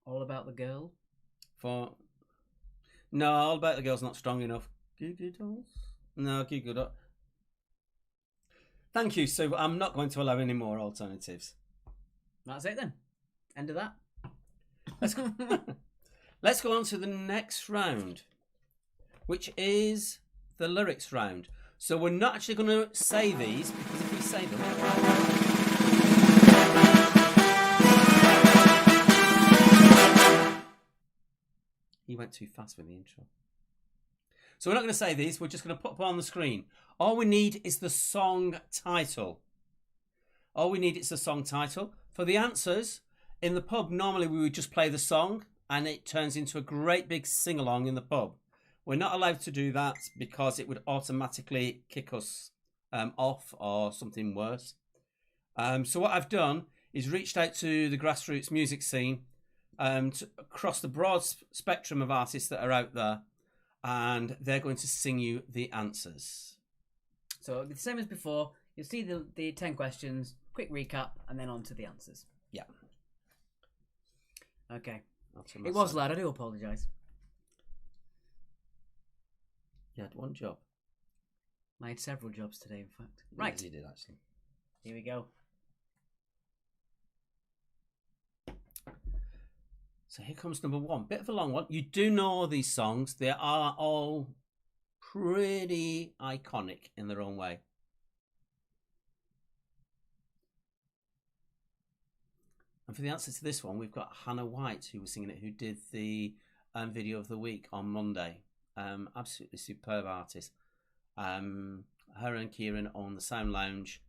All About the Girl. For no, All About the Girl's not strong enough. Goo Goo Dolls? No, Goo Goo Dolls. Thank you, Sue. I'm not going to allow any more alternatives. That's it then. End of that. Let's go on to the next round, which is the lyrics round. So we're not actually going to say these because if we say them, he went too fast with the intro. So we're not going to say these. We're just going to put them on the screen. All we need is the song title. For the answers, in the pub, normally we would just play the song and it turns into a great big sing-along in the pub. We're not allowed to do that because it would automatically kick us off or something worse. So what I've done is reached out to the Grassroots music scene across the broad spectrum of artists that are out there, and they're going to sing you the answers. So the same as before, you'll see the 10 questions, quick recap, and then on to the answers. Yeah. Okay. It was loud, I do apologise. You had one job. I had several jobs today, in fact. Right. Yes, you did, actually. Here we go. So here comes number 1. Bit of a long one. You do know these songs. They are all pretty iconic in their own way. And for the answer to this one, we've got Hannah White, who was singing it, who did the video of the week on Monday. Absolutely superb artist. Her and Kieran own the Sound Lounge,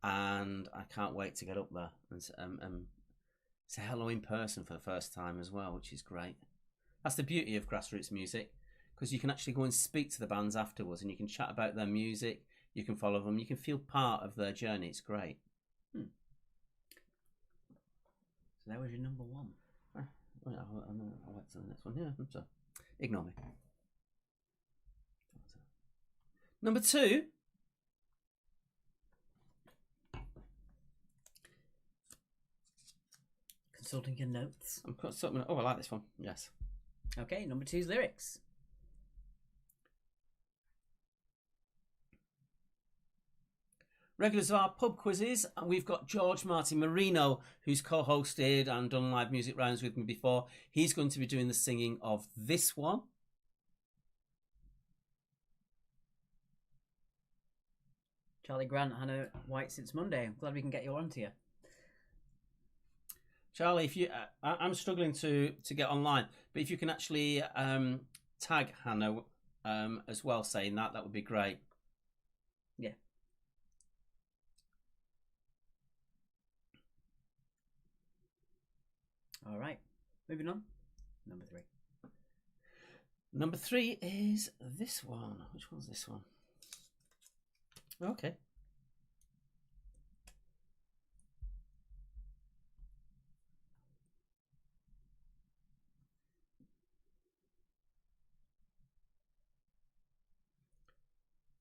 and I can't wait to get up there and say hello in person for the first time as well, which is great. That's the beauty of Grassroots music, because you can actually go and speak to the bands afterwards and you can chat about their music, you can follow them, you can feel part of their journey. It's great. So that was your number 1. I'll wait till the next one. Yeah, so ignore me. Number 2. Consulting your notes. Oh, I like this one. Yes. Okay, number 2's lyrics. Regulars of our pub quizzes, we've got George Martin Marino, who's co-hosted and done live music rounds with me before. He's going to be doing the singing of this one. Charlie Grant, Hannah White since Monday. I'm glad we can get you onto you. Charlie, if you, I'm struggling to get online, but if you can actually tag Hannah as well, saying that would be great. Yeah. All right. Moving on. Number 3. Number 3 is this one. Which one's this one? Okay.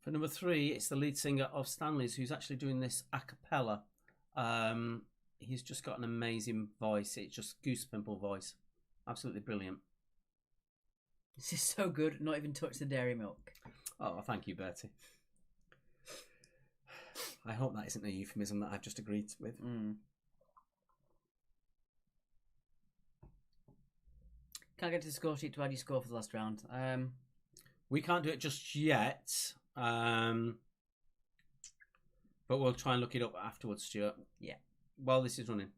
For number 3, it's the lead singer of Stanley's, who's actually doing this a cappella. He's just got an amazing voice. It's just goose pimple voice. Absolutely brilliant. This is so good. Not even touch the dairy milk. Oh, thank you, Bertie. I hope that isn't a euphemism that I've just agreed with. Can't get to the score sheet to add your score for the last round. We can't do it just yet, but we'll try and look it up afterwards, Stuart. Yeah. While this is running.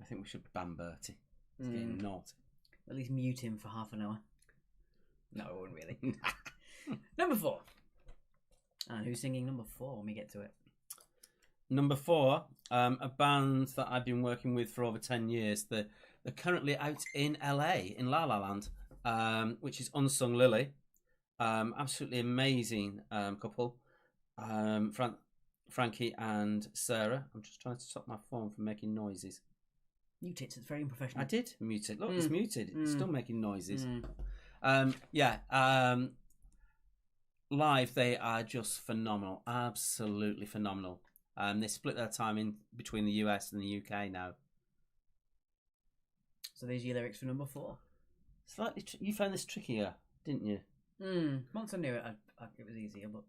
I think we should ban Bertie. He's getting naughty. At least mute him for half an hour. No, I wouldn't really. Number 4. And who's singing number 4 when we get to it? Number 4, a band that I've been working with for over 10 years. They're currently out in LA, in La La Land, which is Unsung Lily. Absolutely amazing couple. Frankie and Sarah. I'm just trying to stop my phone from making noises. Mute it, it's very unprofessional. I did mute it. Look, it's muted. It's still making noises. Live, they are just phenomenal. Absolutely phenomenal. They split their time in between the US and the UK now. So these are your lyrics for number 4. Slightly, you found this trickier, didn't you? Once I knew it, it was easier, but...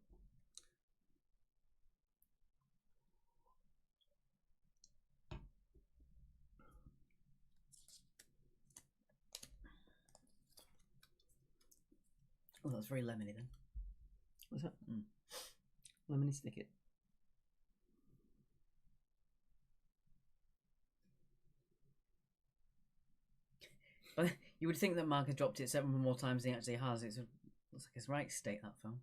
Oh, that's very lemony then. What's that? Lemony Snicket. But you would think that Mark has dropped it 7 more times than he actually has. Looks like it's right state, that film.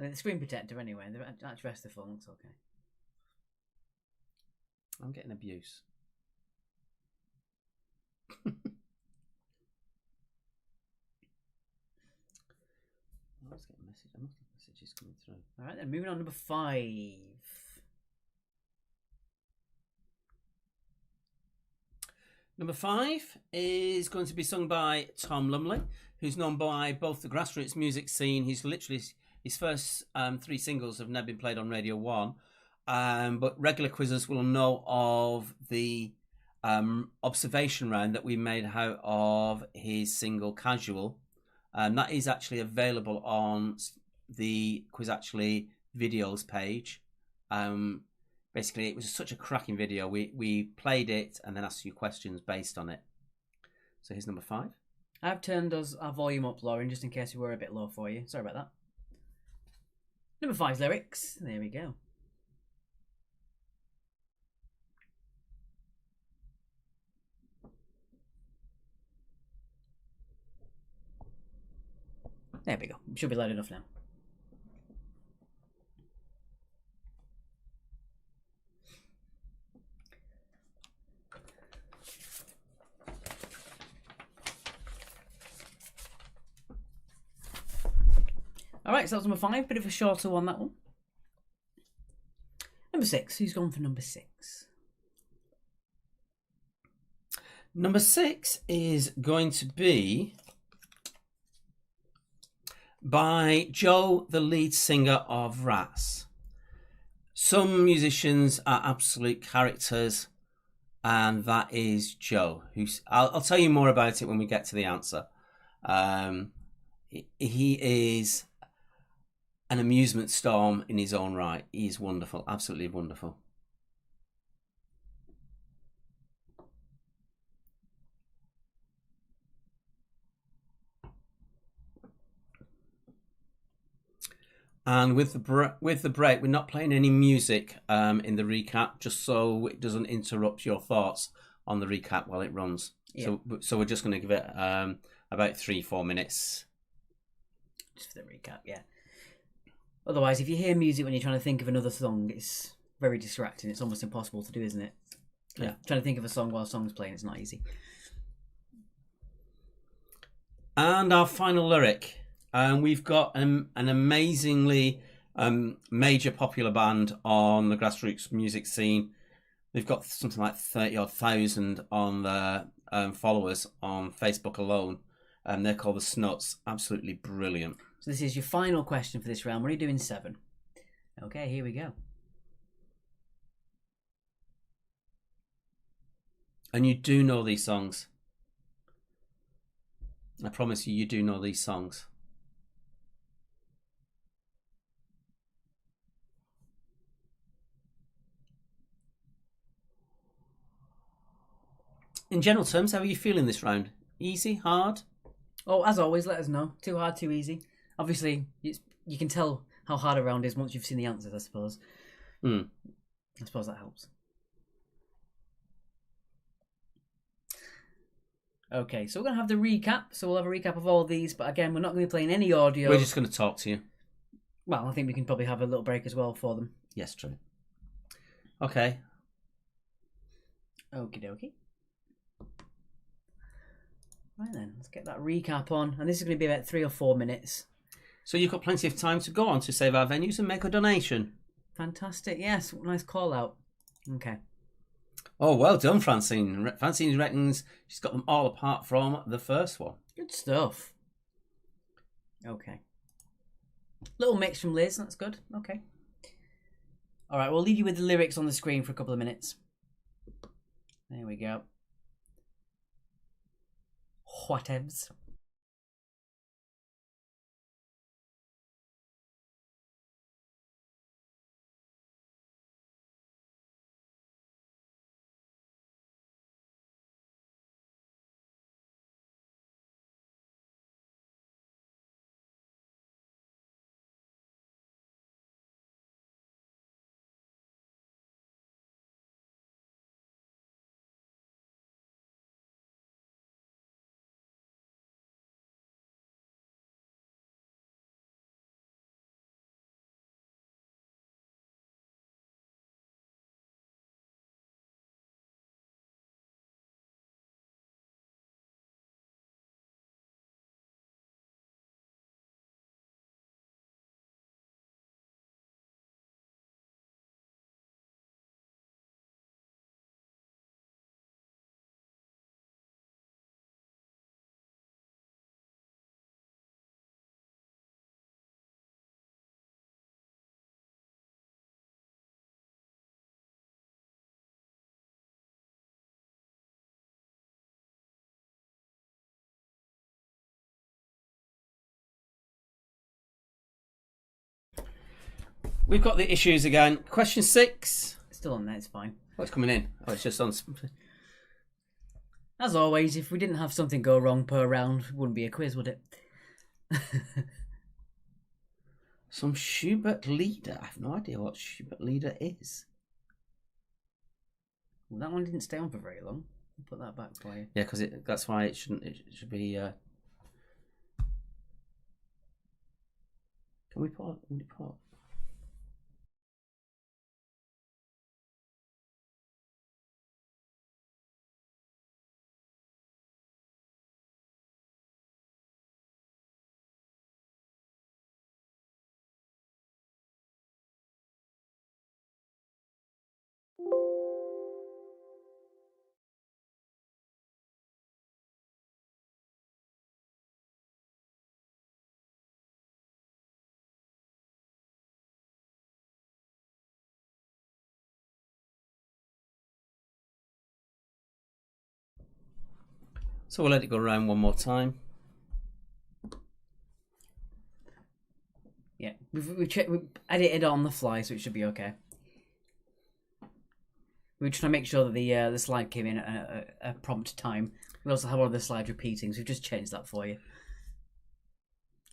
The screen protector anyway. The actual rest of the film looks okay. I'm getting abuse. I was getting messages coming through. All right, then moving on, number 5. Number 5 is going to be sung by Tom Lumley, who's known by both the grassroots music scene. He's literally his first 3 singles have never been played on Radio 1, but regular quizzers will know of the observation round that we made out of his single Casual. That is actually available on the Quiz Actually videos page. Basically, it was such a cracking video. We played it and then asked you questions based on it. So here's number 5. I've turned our volume up, Lauren, just in case we were a bit low for you. Sorry about that. Number 5's lyrics. There we go. There we go. Should be loud enough now. Alright, so that was number 5. Bit of a shorter one, that one. Number 6. Who's gone for number 6? Number 6 is going to be by Joe, the lead singer of Rats. Some musicians are absolute characters, and that is Joe. I'll tell you more about it when we get to the answer. he is an amusement storm in his own right. He's wonderful, absolutely wonderful. And with the break, we're not playing any music in the recap, just so it doesn't interrupt your thoughts on the recap while it runs. Yeah. So we're just going to give it about 3-4 minutes. Just for the recap, yeah. Otherwise, if you hear music when you're trying to think of another song, it's very distracting. It's almost impossible to do, isn't it? Yeah. Trying to think of a song while a song's playing, it's not easy. And our final lyric. We've got an amazingly major popular band on the grassroots music scene. They've got something like 30,000 on their followers on Facebook alone. They're called the Snuts. Absolutely brilliant. So this is your final question for this round. What are you doing 7? Okay, here we go. And you do know these songs. I promise you, you do know these songs. In general terms, how are you feeling this round? Easy? Hard? Oh, as always, let us know. Too hard, too easy. Obviously, you can tell how hard a round is once you've seen the answers, I suppose. I suppose that helps. Okay, so we're going to have the recap. So we'll have a recap of all of these. But again, we're not going to be playing any audio. We're just going to talk to you. Well, I think we can probably have a little break as well for them. Yes, true. Okay. Okie dokie. Right then, let's get that recap on. And this is going to be about 3 or 4 minutes. So you've got plenty of time to go on to Save Our Venues and make a donation. Fantastic. Yes, nice call out. Okay. Oh, well done, Francine. Francine reckons she's got them all apart from the first one. Good stuff. Okay. Little mix from Liz, that's good. Okay. All right, we'll leave you with the lyrics on the screen for a couple of minutes. There we go. Whatevs. We've got the issues again. Question 6. Still on there, it's fine. Oh, it's coming in. Oh, it's just on. As always, if we didn't have something go wrong per round, it wouldn't be a quiz, would it? Some Schubert Lieder. I have no idea what Schubert Lieder is. Well, that one didn't stay on for very long. I'll put that back for you. Yeah, because that's why it shouldn't. It should be. Can we put? So we'll let it go around one more time. Yeah, we edited on the fly, so it should be okay. We were trying to make sure that the slide came in at a prompt time. We also have one of the slides repeating, so we've just changed that for you.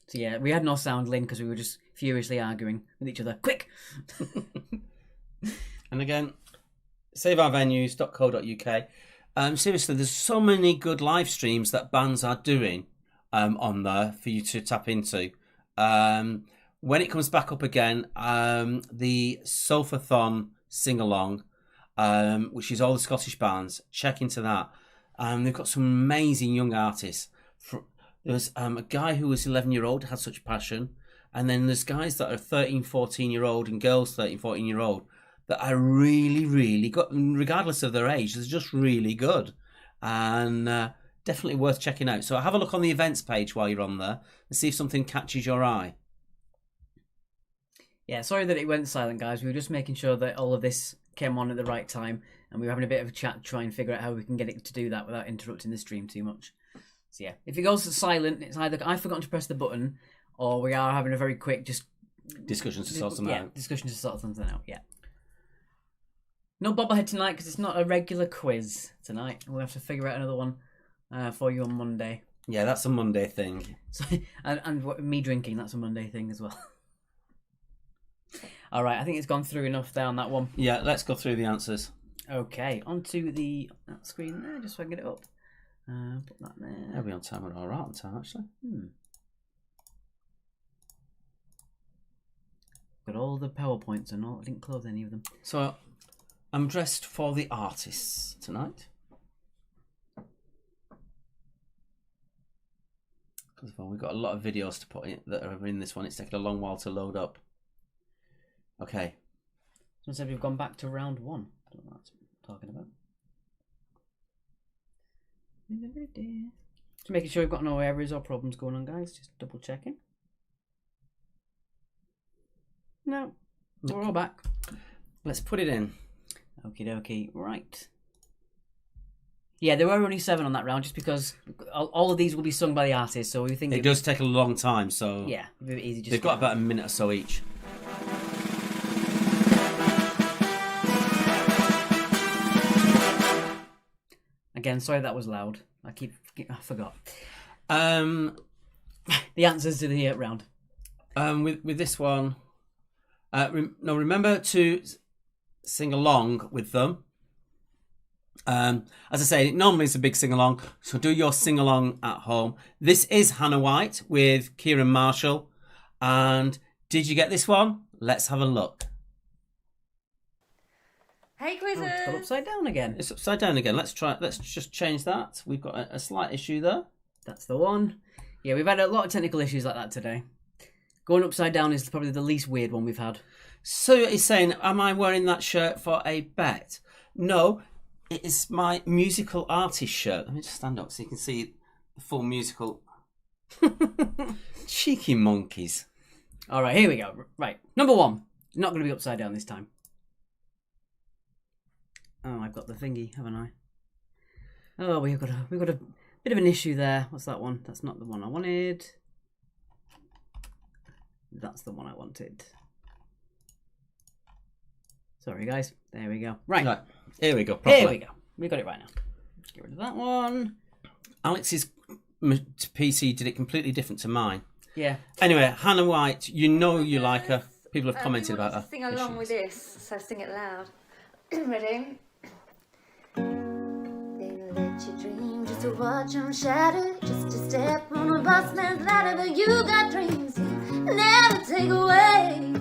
So yeah, we had no sound link because we were just furiously arguing with each other. Quick! And again, saveourvenues.co.uk. Seriously, there's so many good live streams that bands are doing on there for you to tap into. When it comes back up again, the Sofathon sing-along, which is all the Scottish bands, check into that. They've got some amazing young artists. There's a guy who was 11-year-old, had such passion. And then there's guys that are 13, 14-year-old and girls 13, 14-year-old that are really, really good, regardless of their age. They're just really good. And definitely worth checking out. So have a look on the events page while you're on there and see if something catches your eye. Yeah, sorry that it went silent, guys. We were just making sure that all of this came on at the right time. And we were having a bit of a chat to try and figure out how we can get it to do that without interrupting the stream too much. So yeah, if it goes silent, it's either I've forgotten to press the button or we are having a very quick discussions to sort something out. Discussion to sort something out, yeah. No bobblehead tonight because it's not a regular quiz tonight. We'll have to figure out another one for you on Monday. Yeah, that's a Monday thing. So, and me drinking, that's a Monday thing as well. All right, I think it's gone through enough there on that one. Yeah, let's go through the answers. Okay, onto that screen there, just so I can get it up. Put that there. Are we on time? We're all right on time, actually. Got all the PowerPoints and all. I didn't close any of them. So, I'm dressed for the artists tonight. Because we've got a lot of videos to put in that are in this one. It's taken a long while to load up. Okay. Someone said we've gone back to round 1. I don't know what I'm talking about. Just making sure we've got no errors or problems going on, guys. Just double checking. No. We're all back. Let's put it in. Okie dokie. Right. Yeah, there were only 7 on that round just because all of these will be sung by the artist, so we think it does take a long time, so yeah, it'll be easy. Just they've got about a minute or so each. Again, sorry that was loud. I forgot. The answers to the round. With this one, remember to sing along with them. As I say, normally it's a big sing along, so do your sing along at home. This is Hannah White with Kieran Marshall, and did you get this one? Let's have a look. Hey quizzers! Oh, it's got upside down again. It's upside down again. Let's just change that. We've got a slight issue there. That's the one. Yeah, we've had a lot of technical issues like that today. Going upside down is probably the least weird one we've had. So he's saying, am I wearing that shirt for a bet? No, it is my musical artist shirt. Let me just stand up so you can see the full musical. Cheeky monkeys. All right, here we go. Right, number 1. Not going to be upside down this time. Oh, I've got the thingy, haven't I? Oh, we've got a bit of an issue there. What's that one? That's not the one I wanted. That's the one I wanted. Sorry, guys. There we go. Right. Here we go. Properly. Here we go. We got it right now. Let's get rid of that one. Alex's PC did it completely different to mine. Yeah. Anyway, Hannah White, you know you like her. People have commented about her. Sing along with this, so sing it loud. Ready? They let you dream just to watch them shatter, just to step on a bus man's ladder, but you got dreams you never take away.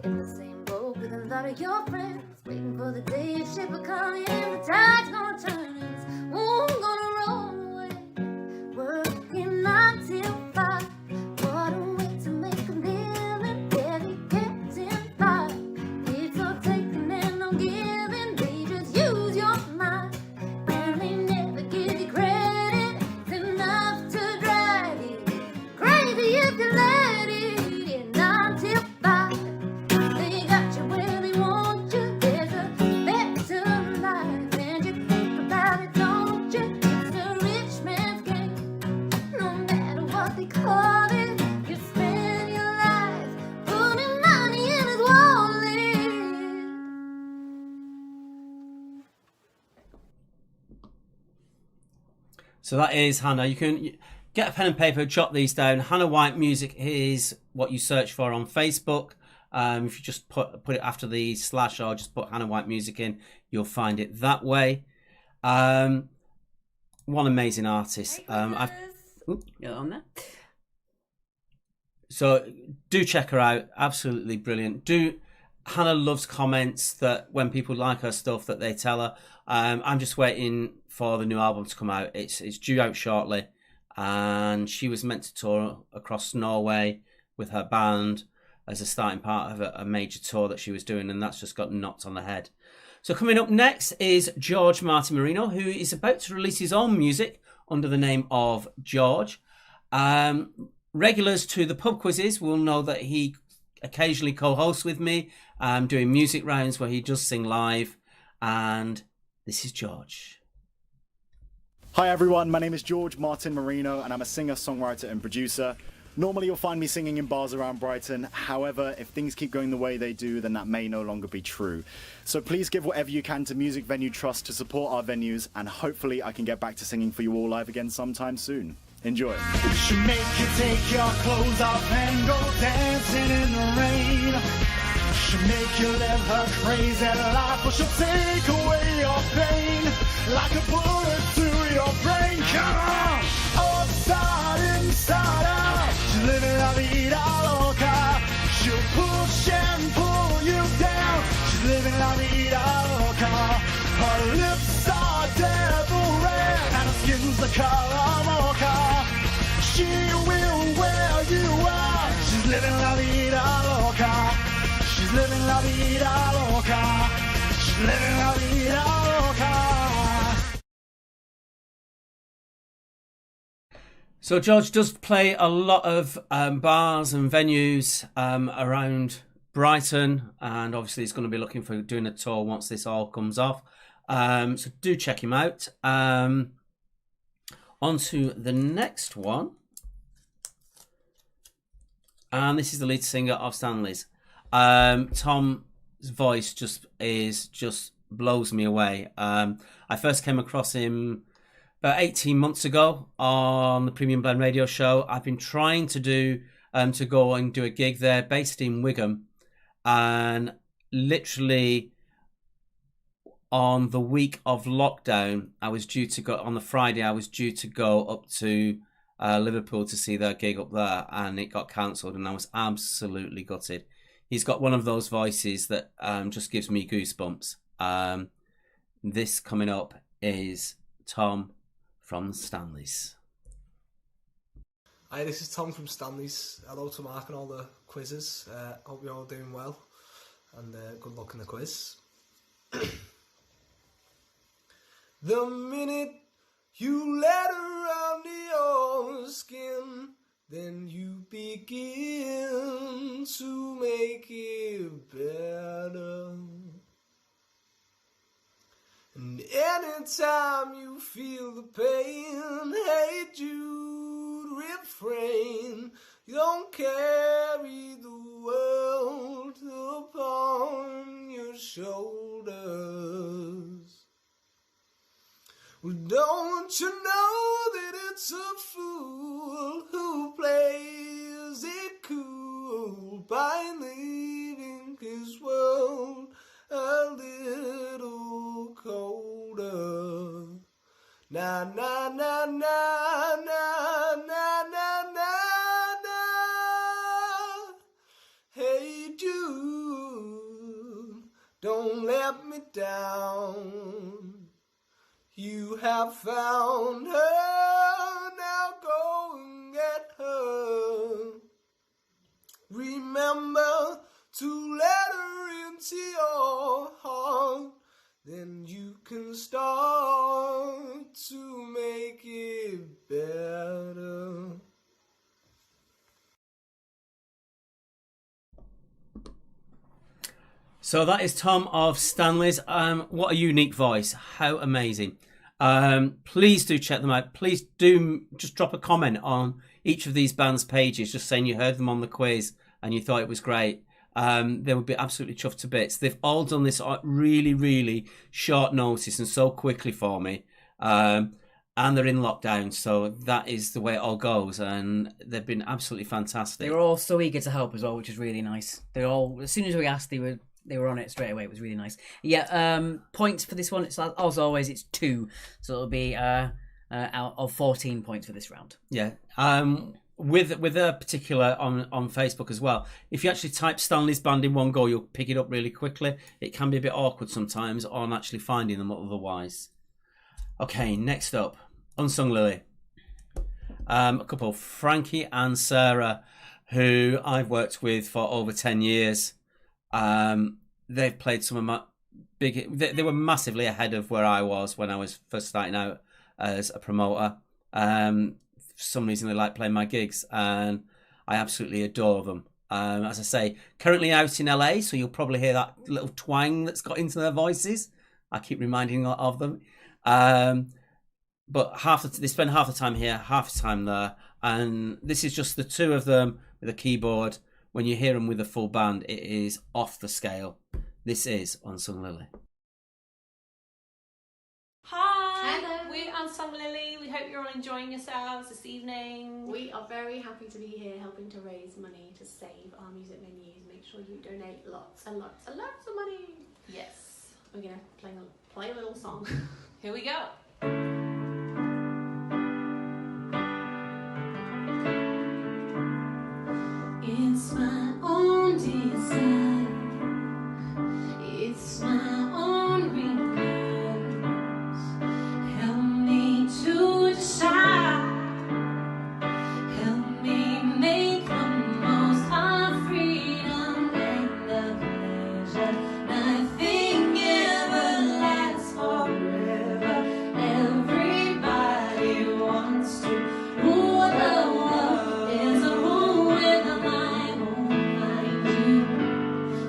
In the same boat with a lot of your friends, waiting for the day your ship will come in, the tide's gonna turn and this moon gonna roll away. Working until 5, what a way to make a living, barely getting by. It's all taking and no giving, they just use your mind, and they never give you credit. It's enough to drive you crazy if you let it. And until 5, they got you where they want you. There's a better life, and you think about it, don't you? It's a rich man's game. No matter what they call it, you spend So that is Hannah. You can get a pen and paper, jot these down. Hannah White Music is what you search for on Facebook. If you just put it after the slash or just put Hannah White Music in, you'll find it that way. One amazing artist. You're on there. So do check her out. Absolutely brilliant. Hannah loves comments that when people like her stuff that they tell her. I'm just waiting for the new album to come out. It's due out shortly, and she was meant to tour across Norway with her band as a starting part of a major tour that she was doing, and that's just got knocked on the head. So coming up next is George Martin Marino, who is about to release his own music under the name of George. Regulars to the pub quizzes will know that he occasionally co-hosts with me, doing music rounds where he does sing live, and this is George. Hi everyone, my name is George Martin Marino and I'm a singer, songwriter and producer. Normally you'll find me singing in bars around Brighton. However, if things keep going the way they do, then that may no longer be true. So please give whatever you can to Music Venue Trust to support our venues, and hopefully I can get back to singing for you all live again sometime soon. Enjoy. She'll make you take your clothes off and go dancing in the rain. She'll make you live her crazy life, but she'll take away your pain like a bullet through your brain. Come on! Upside, inside out. She's living la vida loca. She'll push and pull you down. She's living la vida loca. Her lips are devil red and her skin's the color mocha. She will wear you out. She's living la vida loca. She's living la vida loca. She's living la vida loca. So George does play a lot of bars and venues around Brighton, and obviously he's going to be looking for doing a tour once this all comes off. So do check him out. On to the next one. And this is the lead singer of Stanley's. Tom's voice just blows me away. I first came across him about 18 months ago on the Premium Blend Radio Show. I've been trying to go and do a gig there based in Wigan, and literally on the week of lockdown, on the Friday, I was due to go up to Liverpool to see their gig up there, and it got cancelled, and I was absolutely gutted. He's got one of those voices that just gives me goosebumps. This coming up is Tom from Stanley's. Hi, this is Tom from Stanley's. Hello to Mark and all the quizzes. Hope you're all doing well, and good luck in the quiz. The minute you let around your skin, then you begin to make it better. And anytime you feel the pain, hey Jude, refrain. You don't carry the world upon your shoulders. Well, don't you know that it's a fool who plays it cool by leaving his world a little colder? Na na na na na na na na na. Hey Jude, don't let me down. You have found her, now go and get her. Remember to let her into your heart, then you can start to make it better. So that is Tom of Stanley's. What a unique voice. How amazing. Please do check them out. Please do just drop a comment on each of these bands' pages, just saying you heard them on the quiz and you thought it was great. They would be absolutely chuffed to bits. They've all done this at really, really short notice and so quickly for me. and they're in lockdown, so that is the way it all goes, and they've been absolutely fantastic. They were all so eager to help as well, which is really nice. They all, as soon as we asked, they were on it straight away. It was really nice. Yeah, points for this one, it's as always, it's 2, so it'll be out of 14 points for this round. Yeah. With a particular on Facebook as well. If you actually type Stanley's band in one go, you'll pick it up really quickly. It can be a bit awkward sometimes on actually finding them otherwise. Okay, next up, Unsung Lily. A couple, Frankie and Sarah, who I've worked with for over 10 years. They've played some of my big... They were massively ahead of where I was when I was first starting out as a promoter. For some reason, they like playing my gigs, and I absolutely adore them. As I say, currently out in LA, so you'll probably hear that little twang that's got into their voices. I keep reminding of them. But they spend half the time here, half the time there, and this is just the two of them with a keyboard. When you hear them with a full band, it is off the scale. This is Unsung Lily. Hi, Hello. we're Unsung Lily. We hope you're all enjoying yourselves this evening. We are very happy to be here helping to raise money to save our music venues. Make sure you donate lots and lots and lots of money. Yes. We're going to play a little song. Here we go. It's my own desire. It's my own remorse. Help me to decide. Help me make the most of freedom and the pleasure. Nothing ever lasts forever. Everybody wants to rule the world. There's a rule with a mind, mind you.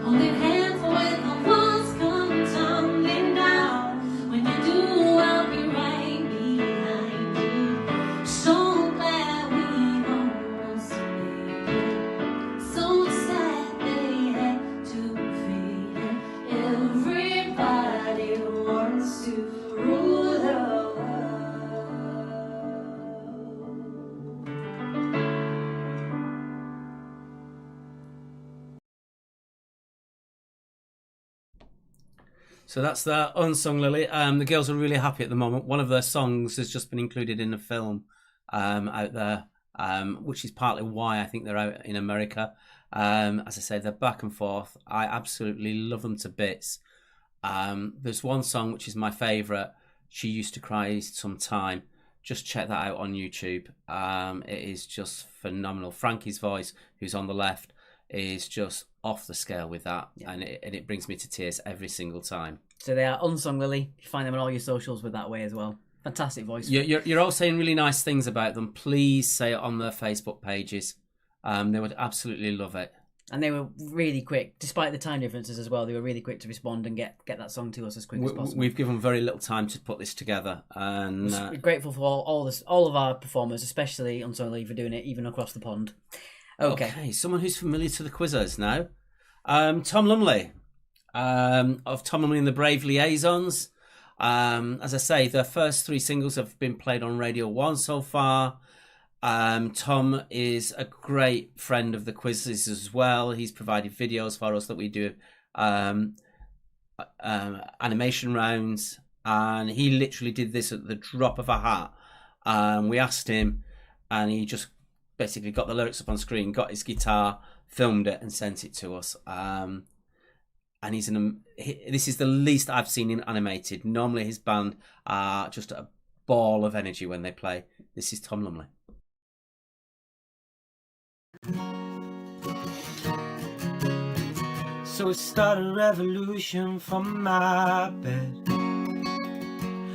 Holding hands when the walls come tumbling down. When you do, I'll be right behind you. So glad we almost made it. So sad they had to fade it. Everybody wants to rule the world. So that's the Unsung Lily. The girls are really happy at the moment. One of their songs has just been included in a film out there, which is partly why I think they're out in America. As I say, they're back and forth. I absolutely love them to bits. There's one song which is my favourite. She Used to Cry Sometime. Just check that out on YouTube. It is just phenomenal. Frankie's voice, who's on the left, is just off the scale with that, and it brings me to tears every single time. So they are Unsung Lily. You find them on all your socials with that way as well. Fantastic voice. You're all saying really nice things about them. Please say it on their Facebook pages. They would absolutely love it. And they were really quick, despite the time differences as well. They were really quick to respond and get that song to us as quick as possible. We've given very little time to put this together, and We're grateful for all of our performers, especially Unsung Lily, for doing it even across the pond. Okay. Someone who's familiar to the quizzers now. Tom Lumley, of Tom Lumley and the Brave Liaisons. As I say, their first 3 singles have been played on Radio 1 so far. Tom is a great friend of the quizzes as well. He's provided videos for us that we do animation rounds, and he literally did this at the drop of a hat. We asked him, and he just basically got the lyrics up on screen, got his guitar, filmed it, and sent it to us. And this is the least I've seen him animated. Normally his band are just a ball of energy when they play. This is Tom Lumley. So it started a revolution from my bed,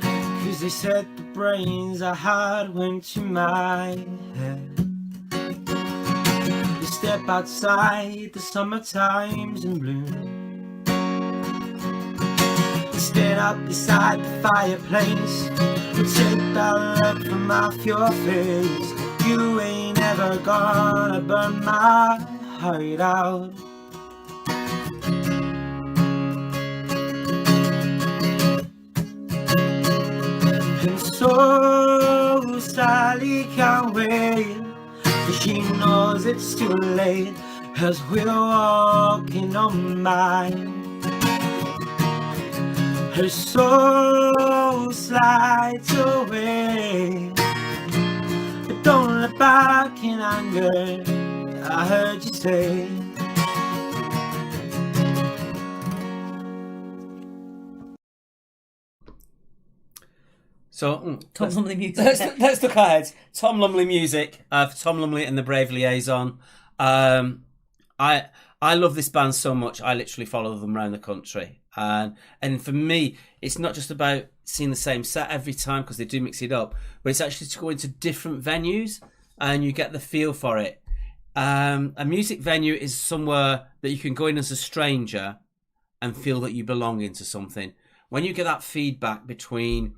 'cause they said the brains I had went to my head. You step outside, the summertime's in bloom. You stand up beside the fireplace, but take that look from off your face. You ain't ever gonna burn my heart out. And so Sally can't wait, 'cause she knows it's too late as we're walking on by. Her soul slides away, but don't look back in anger, I heard you say. So Tom Lumley music. Let's look ahead. Tom Lumley music for Tom Lumley and the Brave Liaison. I love this band so much. I literally follow them around the country, and for me, it's not just about seeing the same set every time because they do mix it up, but it's actually to go into different venues and you get the feel for it. A music venue is somewhere that you can go in as a stranger and feel that you belong into something. When you get that feedback between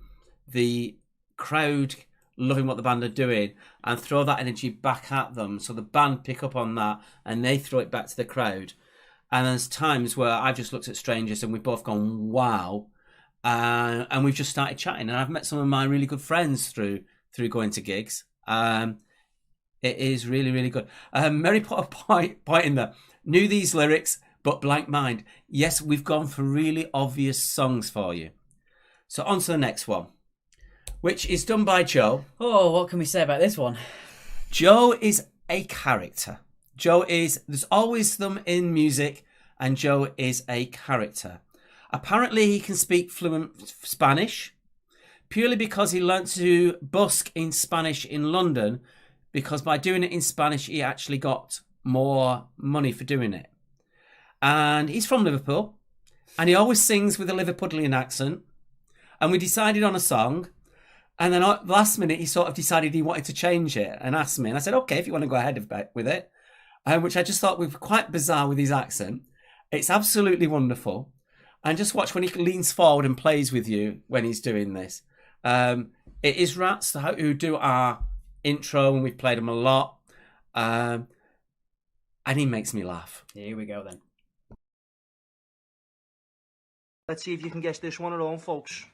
the crowd loving what the band are doing and throw that energy back at them, so the band pick up on that and they throw it back to the crowd. And there's times where I've just looked at strangers and we've both gone wow, and we've just started chatting, and I've met some of my really good friends through going to gigs. It is really, really good. Mary put a point in there. Knew these lyrics but blank mind. Yes, we've gone for really obvious songs for you. So on to the next one, which is done by Joe. Oh, what can we say about this one? Joe is a character. There's always them in music, and Joe is a character. Apparently he can speak fluent Spanish, purely because he learnt to busk in Spanish in London, because by doing it in Spanish, he actually got more money for doing it. And he's from Liverpool, and he always sings with a Liverpudlian accent. And we decided on a song, and then at the last minute, he sort of decided he wanted to change it and asked me. And I said, okay, if you want to go ahead with it, which I just thought was quite bizarre with his accent. It's absolutely wonderful. And just watch when he leans forward and plays with you when he's doing this. It is Rats who do our intro, and we've played them a lot. And he makes me laugh. Here we go then. Let's see if you can guess this one at home, folks.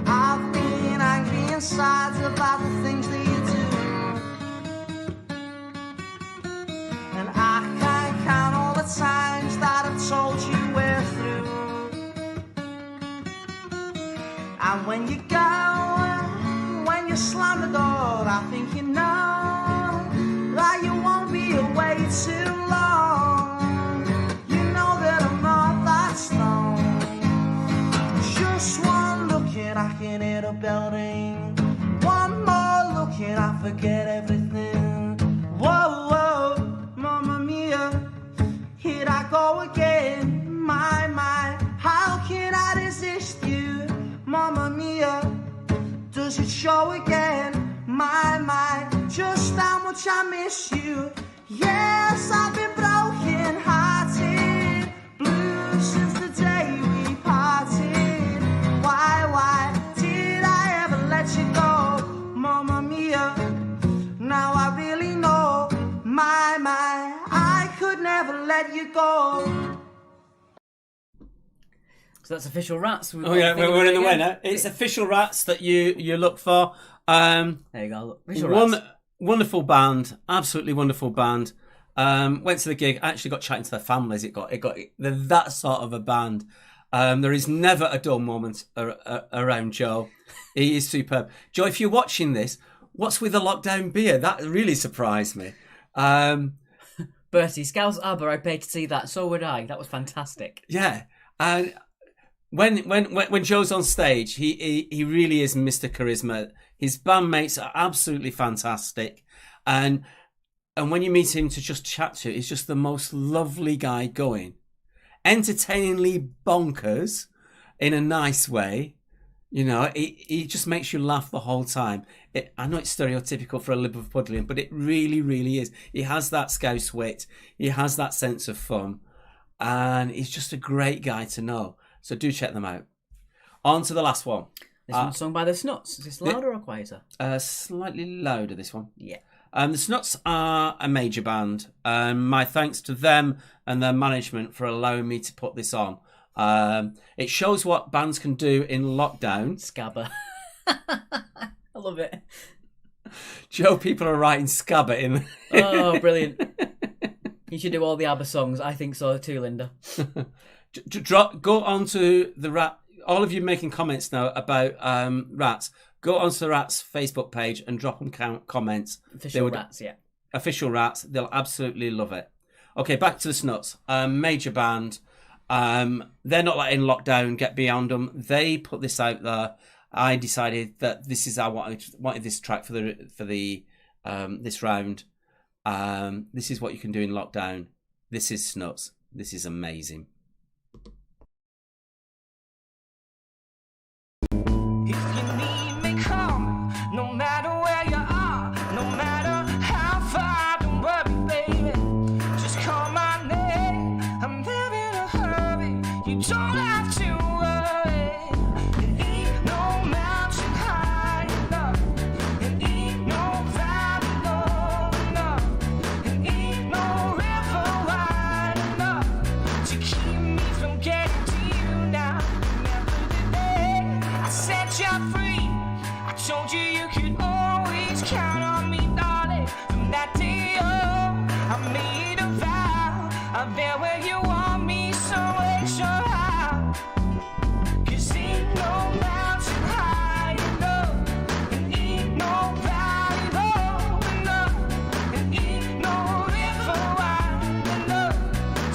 I've been angry inside about the things that you do, and I can't count all the times that I've told you we're through. And when you go, when you slam the door, I think you know that you won't be away too long. You know that I'm not that strong. Just one look and I can hit a building. One more look and I forget everything. Whoa, whoa, mamma mia, here I go again. My, how can I resist you? Mamma mia, does it show again? My, just how much I miss you. Yes, I've been broken hearted, blue since the day we parted. Why did I ever let you go? Mamma mia, now I really know. My, I could never let you go. So that's official Rats. Oh yeah, we're in the winner. It's official Rats that you look for. There you go. Official Rats. Wonderful band, absolutely wonderful band. Went to the gig, actually got chatting to their families. They're that sort of a band. There is never a dull moment around Joe. He is superb. Joe, if you're watching this, what's with the lockdown beer? That really surprised me. Bertie, Scouse Aber, I paid to see that. So would I. That was fantastic. Yeah, and when Joe's on stage, he really is Mr. Charisma. His bandmates are absolutely fantastic, and when you meet him to just chat to, he's just the most lovely guy going. Entertainingly bonkers in a nice way. You know, he just makes you laugh the whole time. I know it's stereotypical for a Liverpudlian, but it really, really is. He has that Scouse wit. He has that sense of fun, and he's just a great guy to know. So do check them out. On to the last one. This one's sung by the Snuts. Is this louder or quieter? Slightly louder, this one. Yeah. The Snuts are a major band. My thanks to them and their management for allowing me to put this on. I It shows what bands can do in lockdown. Scabba. I love it. Joe, people are writing Scabba in. Oh, brilliant. You should do all the ABBA songs. I think so too, Linda. Go on to the Rat. All of you making comments now about Rats. Go onto the Rats Facebook page and drop them comments. Official Rats, yeah. Official Rats. They'll absolutely love it. Okay, back to the Snuts. Major band. They're not like in lockdown. Get beyond them. They put this out there. I decided that this is I wanted this track for the this round. This is what you can do in lockdown. This is Snuts. This is amazing. If you need me, come. No matter where you are, no matter how far, don't worry, baby. Just call my name. I'm never in a hurry. You don't have to worry. It ain't no mountain high enough. It ain't no valley low enough. It ain't no river wide enough to keep me from getting to you now. Remember the day I set you free. I told you you could always count on me, darling. From that day on, I made a vow. I'll be where you want me, so wait your how. 'Cause ain't no mountain high enough. And ain't no valley low enough. And ain't no river wide enough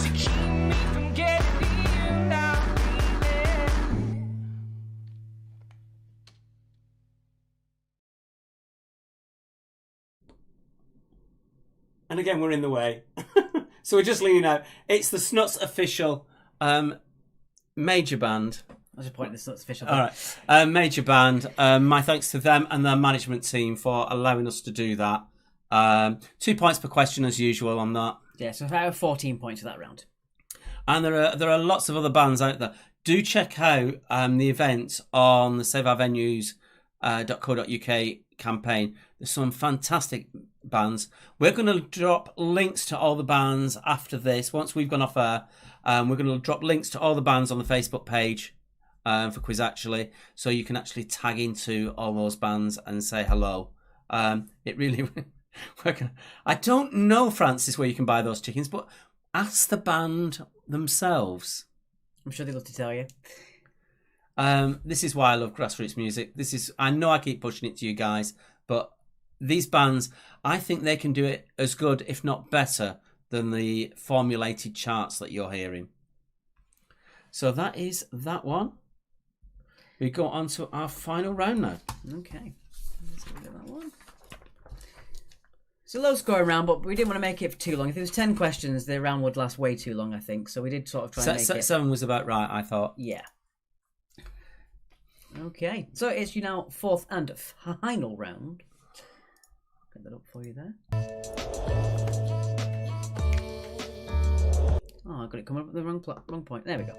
to keep me from getting to you now, baby. And again, we're in the way. So we're just leaning out. It's the Snuts official major band. I was just pointing this Snuts official. All right. Major band. My thanks to them and their management team for allowing us to do that. 2 points per question as usual on that. Yeah, so I have 14 points for that round. And there are lots of other bands out there. Do check out the event on the saveourvenues.co.uk campaign. There's some fantastic bands. We're going to drop links to all the bands after this. Once we've gone off air, we're going to drop links to all the bands on the Facebook page for Quiz Actually, so you can actually tag into all those bands and say hello. It really... I don't know, Francis, where you can buy those chickens, but ask the band themselves. I'm sure they'd love to tell you. This is why I love Grassroots music. I know I keep pushing it to you guys, but these bands, I think they can do it as good, if not better, than the formulated charts that you're hearing. So that is that one. We go on to our final round now. Okay. Let's go to that one. It's a low scoring round, but we didn't want to make it for too long. If it was 10 questions, the round would last way too long, I think. So we did sort of try and make it... 7 was about right, I thought. Yeah. Okay. So it's you now fourth and final round. Get that up for you there. Oh, I got it coming up at the wrong point. There we go.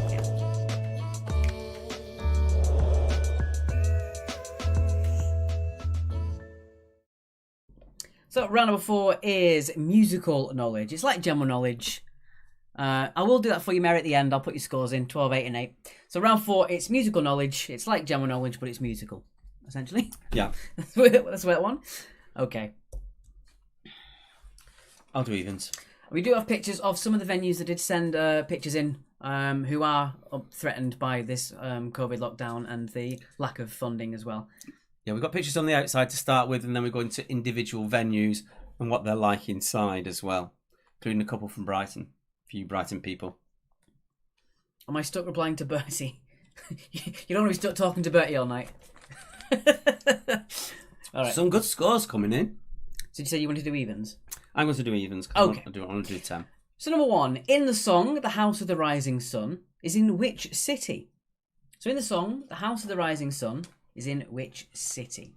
Yeah. So round number 4 is musical knowledge. It's like general knowledge. I will do that for you, Mary, at the end. I'll put your scores in, 12, 8 and 8. So round 4, it's musical knowledge. It's like general knowledge, but it's musical, essentially. Yeah. That's that one. Okay. I'll do evens. We do have pictures of some of the venues that did send pictures in who are threatened by this COVID lockdown and the lack of funding as well. Yeah, we've got pictures on the outside to start with, and then we go into individual venues and what they're like inside as well, including a couple from Brighton. A few Brighton people. Am I stuck replying to Bertie? You don't want to be stuck talking to Bertie all night. All right. Some good scores coming in. So you said you wanted to do evens? I'm going to do evens. Okay. I want to do 10. So number 1, in the song The House of the Rising Sun is in which city? So in the song The House of the Rising Sun is in which city?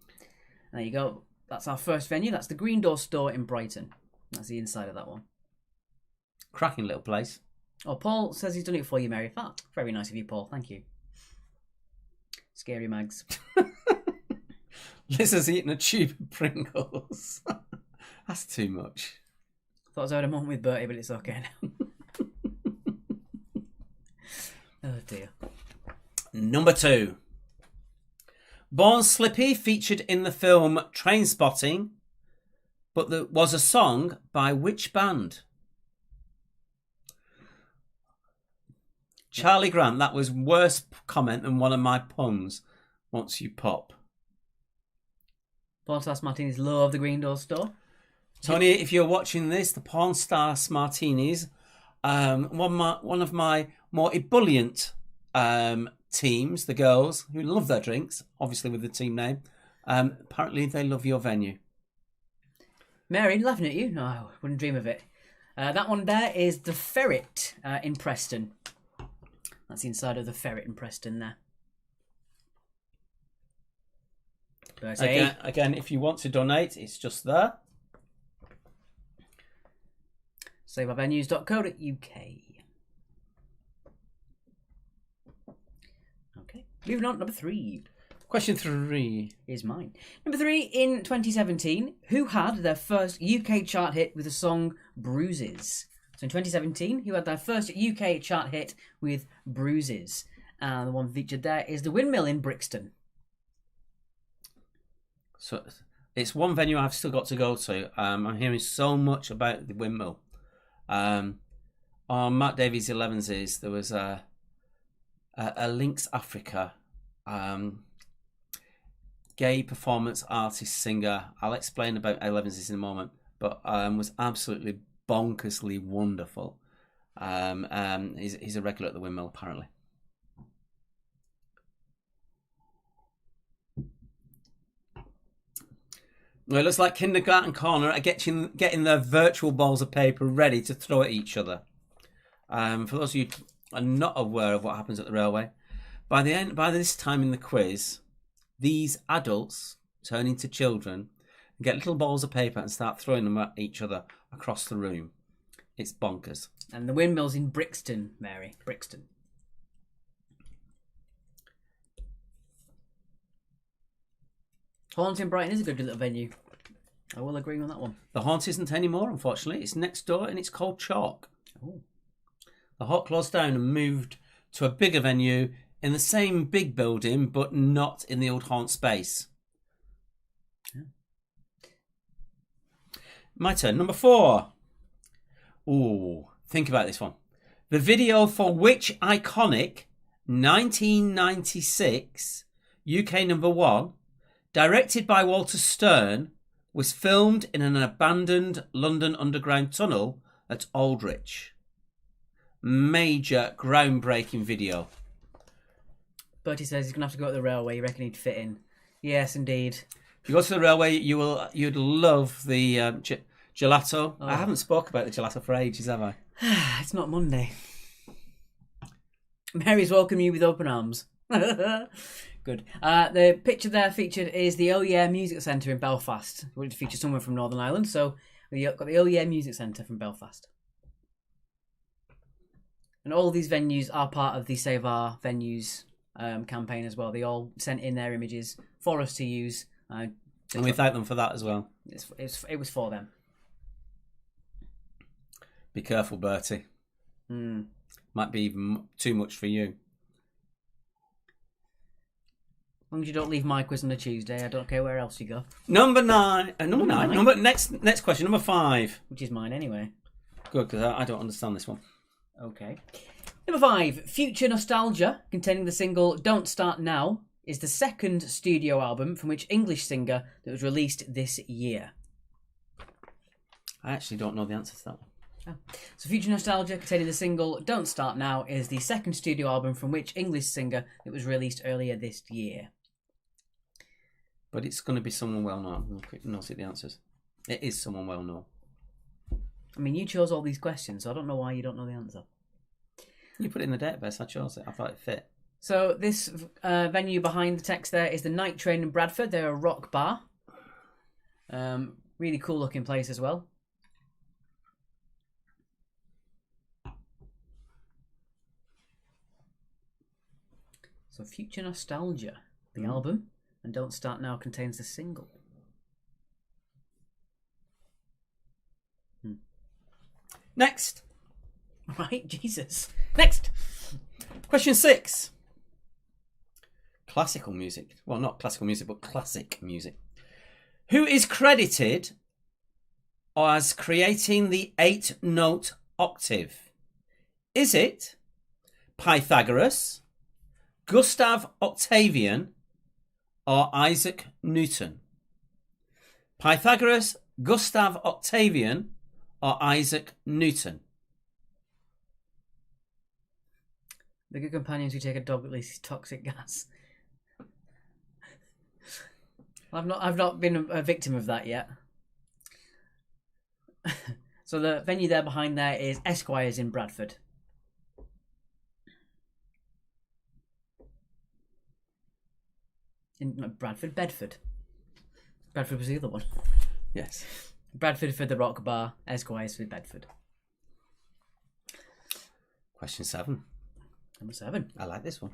There you go. That's our first venue. That's the Green Door Store in Brighton. That's the inside of that one. Cracking little place. Oh, Paul says he's done it for you, Mary. That very nice of you, Paul. Thank you. Scary Mags. Liz has eaten a tube of Pringles. That's too much. I thought I was having a moment with Bertie, but it's okay now. Oh dear. Number 2. Born Slippy featured in the film Trainspotting, but there was a song by which band? Charlie Grant, that was worse comment than one of my puns. Once you pop. Porn Stars Martinis love the Green Door store. Tony, if you're watching this, the Porn Stars Martinis, one of my more ebullient teams, the girls, who love their drinks, obviously with the team name, apparently they love your venue. Mary, laughing at you? No, I wouldn't dream of it. That one there is the Ferret in Preston. That's the inside of the Ferret in Preston there. Again, if you want to donate, it's just there. SaveOurVenues.co.uk. Okay, moving on. Number 3. Question 3 is mine. Number 3, in 2017, who had their first UK chart hit with the song Bruises? So in 2017, who had their first UK chart hit with Bruises? And the one featured there is the Windmill in Brixton. So it's one venue I've still got to go to. I'm hearing so much about the Windmill. On Matt Davies 11's, there was a Lynx Africa gay performance artist singer. I'll explain about 11's in a moment, but was absolutely bonkersly wonderful. He's a regular at the Windmill apparently. Well, it looks like Kindergarten Corner are getting their virtual balls of paper ready to throw at each other. For those of you who are not aware of what happens at the railway, by this time in the quiz, these adults turn into children and get little balls of paper and start throwing them at each other across the room. It's bonkers. And the Windmill's in Brixton, Mary. Brixton. Haunt in Brighton is a good little venue. I will agree on that one. The Haunt isn't anymore, unfortunately. It's next door and it's called Chalk. Oh. The Haunt closed down and moved to a bigger venue in the same big building, but not in the old Haunt space. Yeah. My turn. Number 4. Ooh, think about this one. The video for which iconic 1996 UK number 1, directed by Walter Stern, was filmed in an abandoned London Underground tunnel at Aldwych. Major groundbreaking video. Bertie says he's going to have to go to the railway. You reckon he'd fit in? Yes, indeed. If you go to the railway, you'd love the gelato. Oh. I haven't spoke about the gelato for ages, have I? It's not Monday. Mary's welcoming you with open arms. Good. The picture there featured is the Oh Yeah Music Centre in Belfast, which features someone from Northern Ireland. So we've got the Oh Yeah Music Centre from Belfast. And all these venues are part of the Save Our Venues campaign as well. They all sent in their images for us to use. And we thank them for that as well. It was for them. Be careful, Bertie. Might be even too much for you. As long as you don't leave my quiz on a Tuesday, I don't care where else you go. Number 9. Next question. Number 5. Which is mine anyway. Good, because I don't understand this one. Okay. Number 5. Future Nostalgia, containing the single Don't Start Now, is the second studio album from which English singer that was released this year. I actually don't know the answer to that one. Oh. So Future Nostalgia, containing the single Don't Start Now, is the second studio album from which English singer that was released earlier this year. But it's going to be someone well known. We'll quick see the answers. It is someone well known. I mean, you chose all these questions, so I don't know why you don't know the answer. You put it in the database. I chose it. I thought it fit. So this venue behind the text there is the Night Train in Bradford. They're a rock bar. Really cool looking place as well. So Future Nostalgia, the album, and Don't Start Now contains the single. Next. Right, Jesus. Next. Question 6. Classical music. Well, not classical music, but classic music. Who is credited as creating the 8-note octave? Is it Pythagoras, Gustav Octavian, or Isaac Newton? Pythagoras, Gustav Octavian, or Isaac Newton? The good companions who take a dog releases toxic gas. I've not been a victim of that yet. So the venue there behind there is Esquire's in Bradford. In Bradford, Bedford. Bradford was the other one. Yes. Bradford for the Rock Bar, Esquire's for Bedford. Question 7. Number 7. I like this one.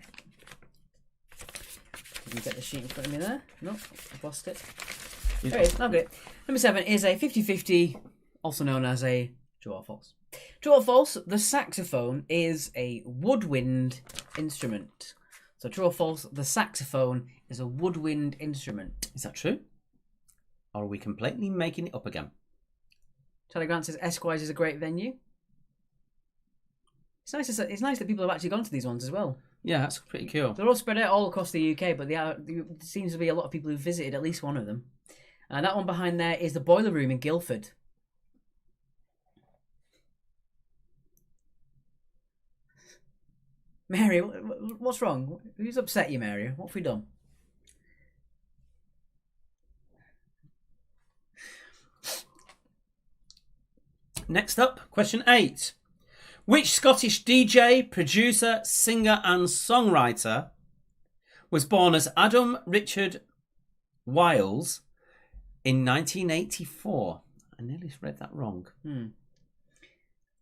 Did you get the sheet in front of me there? No, I've lost it. You There it is. Okay. Number 7 is a 50-50, also known as a true or false. True or false, the saxophone is a woodwind instrument. So true or false, the saxophone is a woodwind instrument. Is that true? Or are we completely making it up again? Charlie Grant says Esquire's is a great venue. It's nice that people have actually gone to these ones as well. Yeah, that's pretty cool. They're all spread out all across the UK, but there seems to be a lot of people who've visited at least one of them. And that one behind there is the Boiler Room in Guildford. Mary, what's wrong? Who's upset you, Mary? What have we done? Next up, question 8. Which Scottish DJ, producer, singer and songwriter was born as Adam Richard Wiles in 1984? I nearly read that wrong.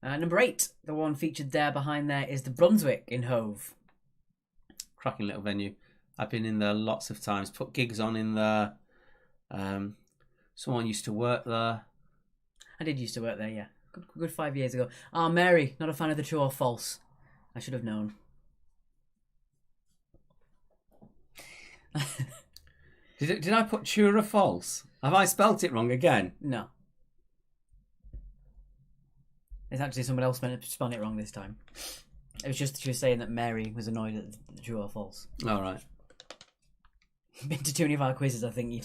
Number 8, the one featured there behind there is the Brunswick in Hove. Cracking little venue. I've been in there lots of times. Put gigs on in there. Someone used to work there. I did used to work there, yeah. Good 5 years ago. Oh, Mary, not a fan of the true or false. I should have known. Did I put true or false? Have I spelt it wrong again? No. It's actually someone else spelling it wrong this time. It was just she was saying that Mary was annoyed at the true or false. All right. Been to too many of our quizzes, I think.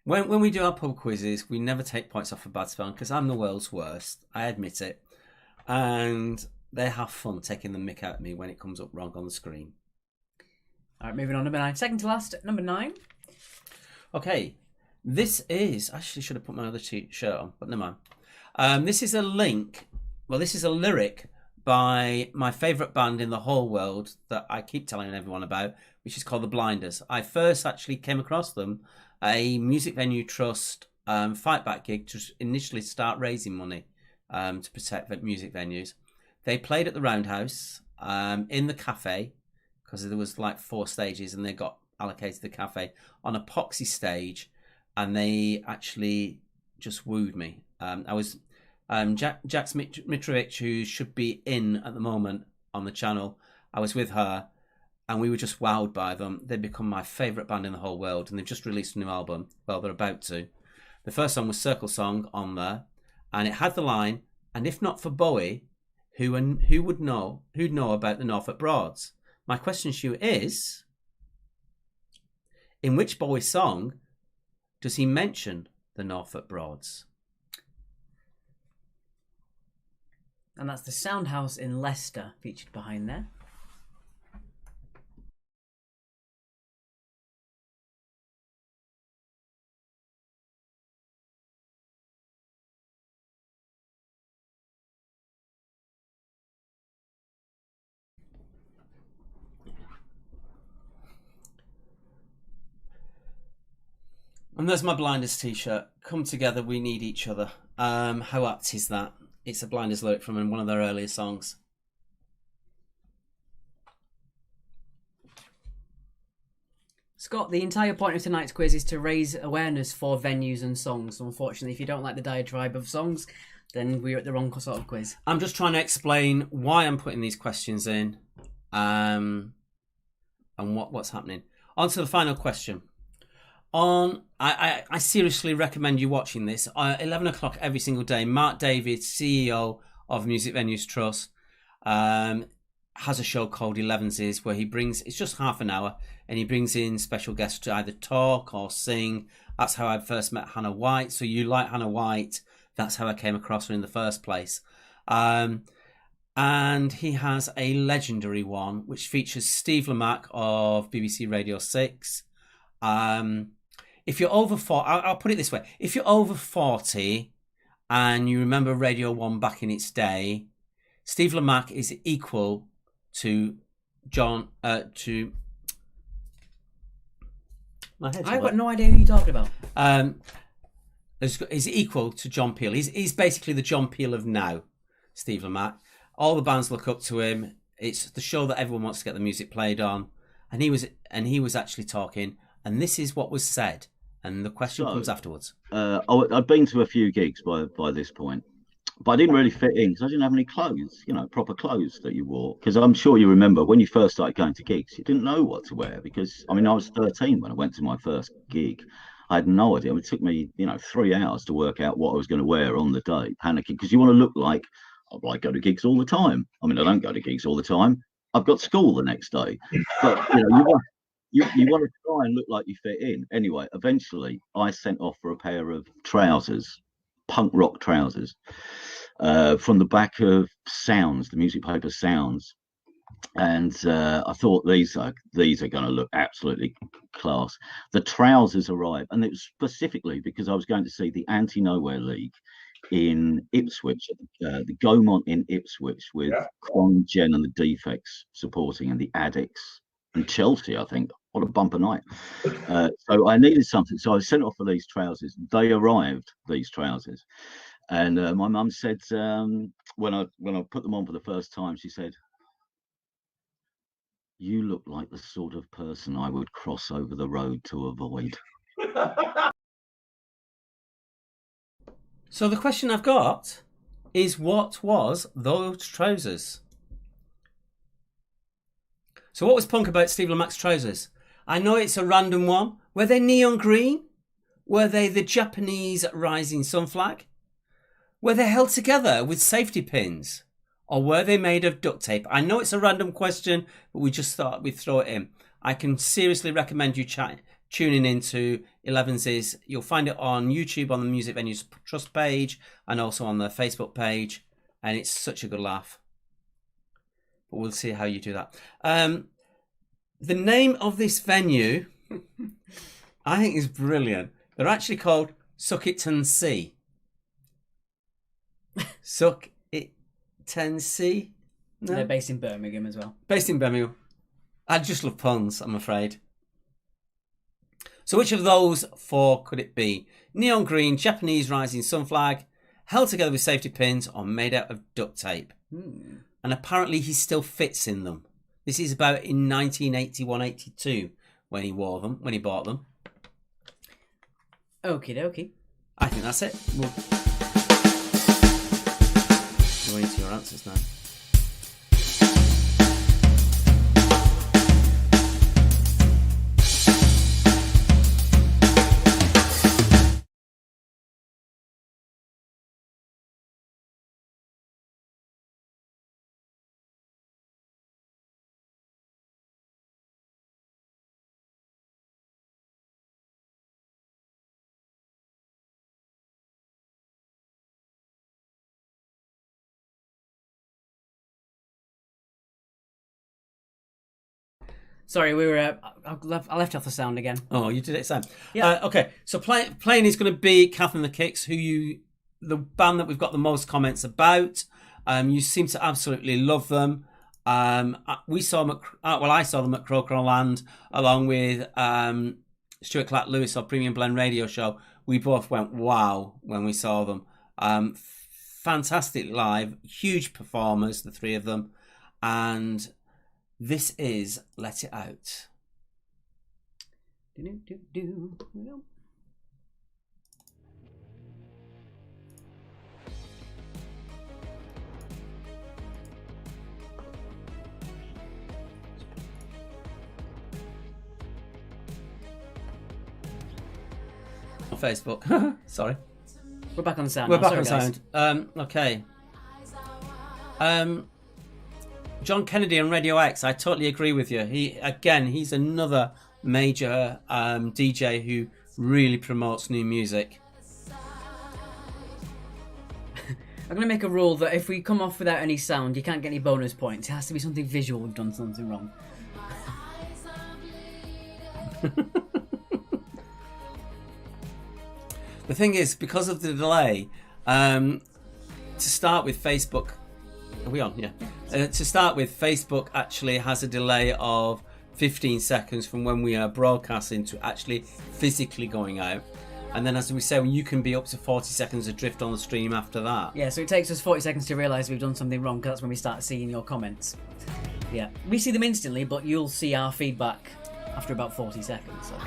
When we do our pub quizzes, we never take points off for bad spelling because I'm the world's worst. I admit it. And they have fun taking the mick out of me when it comes up wrong on the screen. All right, moving on. Number 9. Second to last, number 9. Okay. This is... I actually should have put my other shirt on, but never mind. This is a link... Well, this is a lyric by my favourite band in the whole world that I keep telling everyone about, which is called The Blinders. I first actually came across them a music venue trust fight back gig to initially start raising money to protect the music venues. They played at the Roundhouse in the cafe because there was like 4 stages and they got allocated the cafe on a poxy stage, and they actually just wooed me. I was Jax Mitrovic, who should be in at the moment on the channel. I was with her. And we were just wowed by them. They've become my favourite band in the whole world. And they've just released a new album. Well, they're about to. The first song was Circle Song on there. And it had the line, and if not for Bowie, who'd know about the Norfolk Broads? My question to you is, in which Bowie song does he mention the Norfolk Broads? And that's the Soundhouse in Leicester featured behind there. And there's my Blinders t-shirt. Come together, we need each other. How apt is that? It's a Blinders lyric from one of their earlier songs. Scott, the entire point of tonight's quiz is to raise awareness for venues and songs. Unfortunately, if you don't like the diatribe of songs, Then we're at the wrong sort of quiz. I'm just trying to explain why I'm putting these questions in, and what's happening. On to the final question. I seriously recommend you watching this. 11 o'clock every single day. Mark David, CEO of Music Venues Trust, has a show called 11s where he brings, it's just half an hour, and he brings in special guests to either talk or sing. That's how I first met Hannah White. So you like Hannah White. That's how I came across her in the first place. And he has a legendary one which features Steve Lamacq of BBC Radio 6. If you're over 40, I'll put it this way. If you're over 40 and you remember Radio 1 back in its day, Steve Lamacq is equal to John, to... I've got no idea who you're talking about. Is equal to John Peel. He's basically the John Peel of now, Steve Lamacq. All the bands look up to him. It's the show that everyone wants to get the music played on. And he was actually talking, and this is what was said. And the question comes afterwards. I'd been to a few gigs by this point, but I didn't really fit in because I didn't have any clothes, proper clothes that you wore. Because I'm sure you remember when you first started going to gigs, you didn't know what to wear. Because I was 13 when I went to my first gig. I had no idea. It took me, 3 hours to work out what I was going to wear on the day, panicking because you want to look like I go to gigs all the time. I don't go to gigs all the time. I've got school the next day, but you want to try and look like you fit in. Anyway, eventually I sent off for a pair of trousers, punk rock trousers, from the back of Sounds, the music paper Sounds. And I thought these are going to look absolutely class. The trousers arrived, and it was specifically because I was going to see the Anti-Nowhere League in Ipswich, the Gaumont in Ipswich, with Quan Jen and the Defects supporting, and the Addicts and Chelsea, I think. What a bumper night. So I needed something. So I sent off for these trousers. They arrived, these trousers. And my mum said, when I put them on for the first time, she said, "You look like the sort of person I would cross over the road to avoid." So the question I've got is, what was those trousers? So what was punk about Steve Lamacq's trousers? I know it's a random one. Were they neon green? Were they the Japanese rising sun flag? Were they held together with safety pins? Or were they made of duct tape? I know it's a random question, but we just thought we'd throw it in. I can seriously recommend you tuning into 11s. You'll find it on YouTube on the Music Venues Trust page and also on the Facebook page. And it's such a good laugh. But we'll see how you do that. The name of this venue, I think, is brilliant. They're actually called Suckitton Sea. Suckitton Sea? No? They're based in Birmingham as well. Based in Birmingham. I just love puns, I'm afraid. So which of those four could it be? Neon green, Japanese rising sun flag, held together with safety pins, or made out of duct tape? And apparently he still fits in them. This is about in 1981-82 when he wore them, when he bought them. Okie dokie. I think that's it. We're going into your answers now. Sorry, we were. I left off the sound again. Oh, you did it, Sam. Yeah. Okay, so playing is going to be Catherine the Kicks, the band that we've got the most comments about. You seem to absolutely love them. I saw them at Croker Land along with Stuart Clark Lewis of Premium Blend Radio Show. We both went wow when we saw them. Fantastic live, huge performers, the three of them, and this is Let It Out. on Facebook. Sorry. We're back on sound. We're now. back Sorry, on guys. sound. Okay. John Kennedy on Radio X. I totally agree with you. He's another major DJ who really promotes new music. I'm going to make a rule that if we come off without any sound, you can't get any bonus points. It has to be something visual. We've done something wrong. The thing is, because of the delay, to start with, Facebook. Are we on? Yeah. To start with, Facebook actually has a delay of 15 seconds from when we are broadcasting to actually physically going out. And then, as we say, you can be up to 40 seconds adrift on the stream after that. Yeah, so it takes us 40 seconds to realise we've done something wrong, because that's when we start seeing your comments. Yeah, we see them instantly, but you'll see our feedback after about 40 seconds. Okay.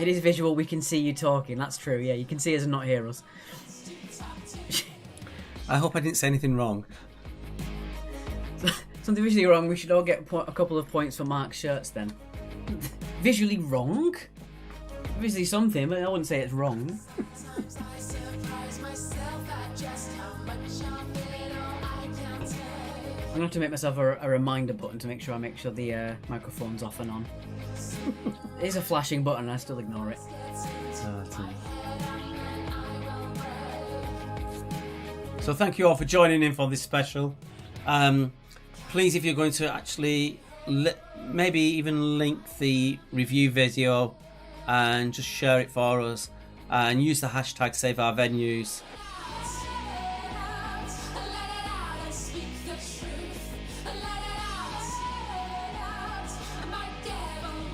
It is visual, we can see you talking, that's true, yeah, you can see us and not hear us. I hope I didn't say anything wrong. Something visually wrong, we should all get a couple of points for Mark's shirts then. Visually wrong? Visually something, but I wouldn't say it's wrong. I'm going to have to make myself a reminder button to make sure the microphone's off and on. It is a flashing button, I still ignore it. So thank you all for joining in for this special. Please, if you're going to actually maybe even link the review video and just share it for us and use the hashtag #SaveOurVenues.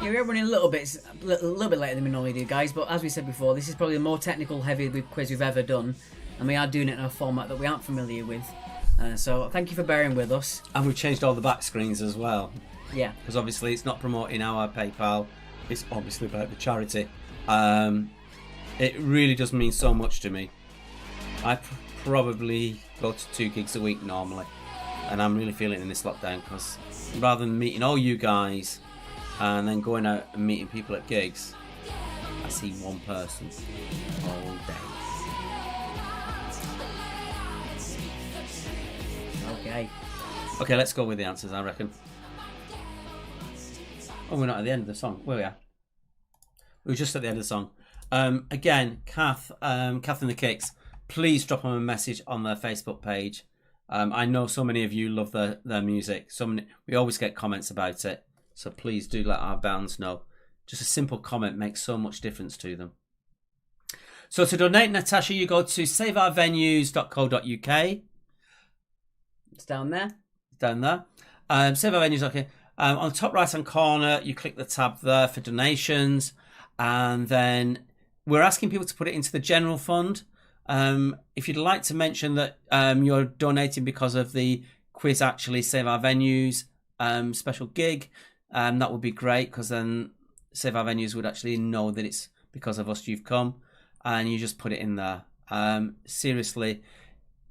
Yeah, we're running a little bit later than we normally do, guys, but as we said before, this is probably the more technical heavy quiz we've ever done, and we are doing it in a format that we aren't familiar with. So thank you for bearing with us. And we've changed all the back screens as well. Yeah. Because obviously it's not promoting our PayPal, it's obviously about the charity. It really does mean so much to me. I probably go to 2 gigs a week normally, and I'm really feeling it in this lockdown, because rather than meeting all you guys and then going out and meeting people at gigs, I see one person all day. Okay, let's go with the answers, I reckon. Oh, we're not at the end of the song. Where we are? We were just at the end of the song. Again, Kath and the Kicks, please drop them a message on their Facebook page. I know so many of you love their music. We always get comments about it. So please do let our bands know. Just a simple comment makes so much difference to them. So to donate, Natasha, you go to saveourvenues.co.uk. It's down there. Down there. Save Our Venues, okay. On the top right hand corner, you click the tab there for donations. And then we're asking people to put it into the general fund. If you'd like to mention that you're donating because of the quiz, actually Save Our Venues special gig, that would be great, because then Save Our Venues would actually know that it's because of us you've come, and you just put it in there. Seriously,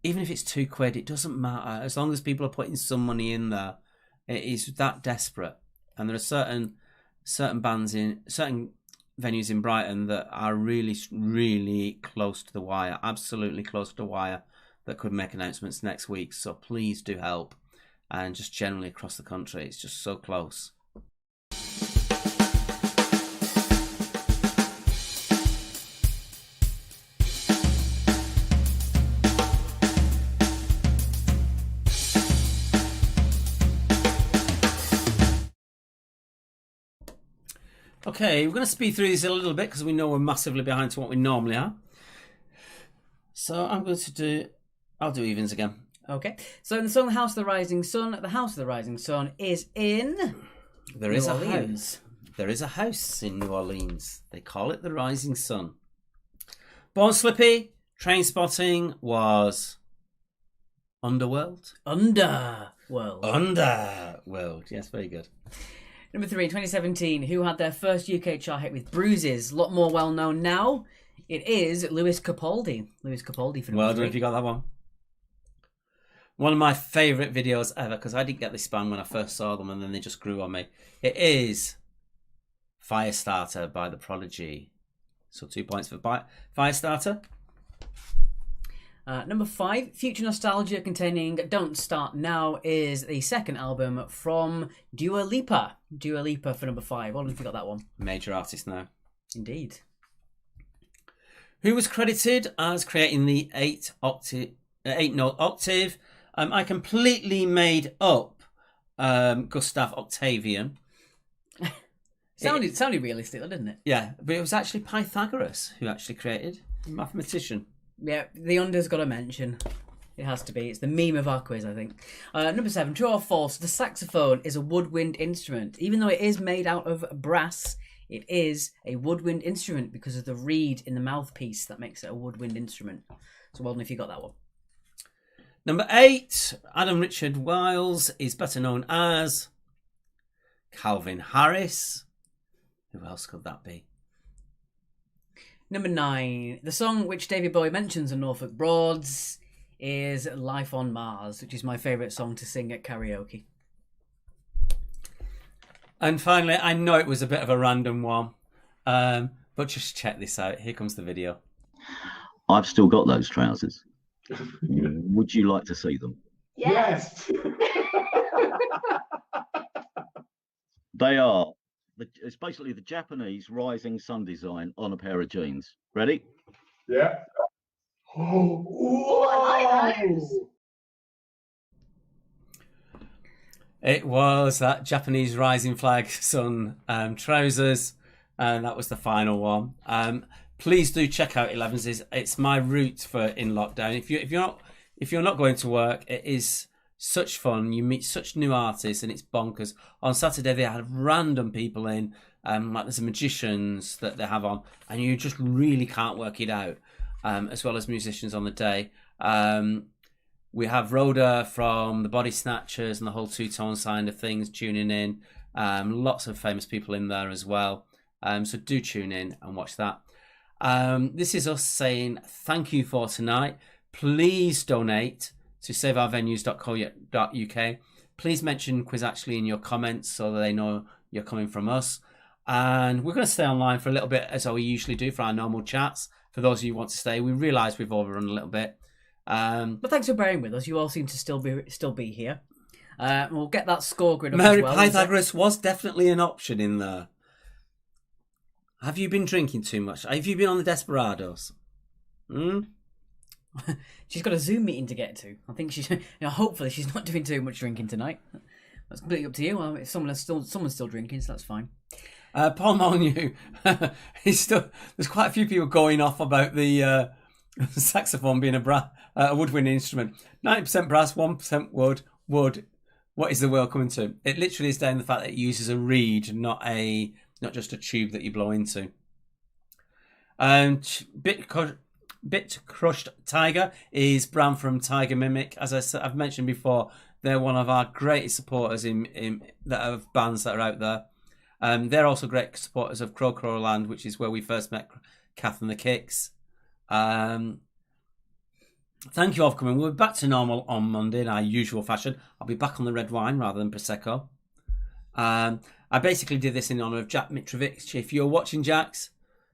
even if it's £2, it doesn't matter, as long as people are putting some money in there. It is that desperate, and there are certain bands in certain venues in Brighton that are really, really close to the wire, absolutely close to the wire, that could make announcements next week. So please do help, and just generally across the country, it's just so close. Okay, we're going to speed through these a little bit because we know we're massively behind to what we normally are. So I'll do evens again. Okay, so in the song The House of the Rising Sun, the House of the Rising Sun is in New Orleans. There is a house in New Orleans. They call it the Rising Sun. Born Slippy, Trainspotting was Underworld. World. Underworld. Yes, very good. Number 3, 2017, who had their first UK chart hit with Bruises. A lot more well known now. It is Lewis Capaldi. Lewis Capaldi for number Well 3. done if you got that one. One of my favourite videos ever, because I didn't get this band when I first saw them and then they just grew on me. It is Firestarter by The Prodigy. So 2 points for Firestarter. Number 5, Future Nostalgia containing Don't Start Now is the second album from Dua Lipa. Dua Lipa for number 5. Well done if you got that one. Major artist now. Indeed. Who was credited as creating the 8-note octave? I completely made up Gustav Octavian. Sounded realistic, though, didn't it? Yeah, but it was actually Pythagoras who actually created, a mathematician. Yeah, the under's got a mention. It has to be. It's the meme of our quiz, I think. Number 7, true or false? The saxophone is a woodwind instrument. Even though it is made out of brass, it is a woodwind instrument because of the reed in the mouthpiece that makes it a woodwind instrument. So well done if you got that one. Number 8, Adam Richard Wiles is better known as Calvin Harris. Who else could that be? Number 9, the song which David Bowie mentions in Norfolk Broads is Life on Mars, which is my favourite song to sing at karaoke. And finally, I know it was a bit of a random one, but just check this out. Here comes the video. I've still got those trousers. Would you like to see them? Yes. They are. It's basically the Japanese rising sun design on a pair of jeans. Ready? Yeah. Oh, whoa. It was that Japanese rising flag sun trousers, and that was the final one. Please do check out 11s. It's my route for in lockdown. If you're not going to work, it is such fun. You meet such new artists, and it's bonkers. On Saturday they had random people in, like there's magicians that they have on, and you just really can't work it out. As well as musicians on the day. We have Rhoda from the Body Snatchers and the whole two-tone side of things tuning in. Lots of famous people in there as well. So do tune in and watch that. This is us saying thank you for tonight. Please donate to saveourvenues.co.uk. Please mention Quiz Actually in your comments so that they know you're coming from us. And we're going to stay online for a little bit, as we usually do for our normal chats. For those of you who want to stay, we realise we've overrun a little bit. But thanks for bearing with us. You all seem to still be here. We'll get that score grid up Mary as well. Pythagoras was definitely an option in there. Have you been drinking too much? Have you been on the Desperados? She's got a Zoom meeting to get to. I think she's. Hopefully, she's not doing too much drinking tonight. That's completely up to you. Well, if someone's still drinking, so that's fine. Paul Molyneux, there's quite a few people going off about the saxophone being a woodwind instrument. 90% brass, 1% wood. What is the world coming to? It literally is down the fact that it uses a reed, not just a tube that you blow into. Bit Crushed Tiger is Bram from Tiger Mimic. As I've mentioned before, they're one of our greatest supporters in that of bands that are out there. They're also great supporters of Crow Crow Land, which is where we first met Kath and the Kicks. Thank you all for coming. We'll be back to normal on Monday in our usual fashion. I'll be back on the red wine rather than Prosecco. I basically did this in honour of Jack Mitrovic. If you're watching, Jax,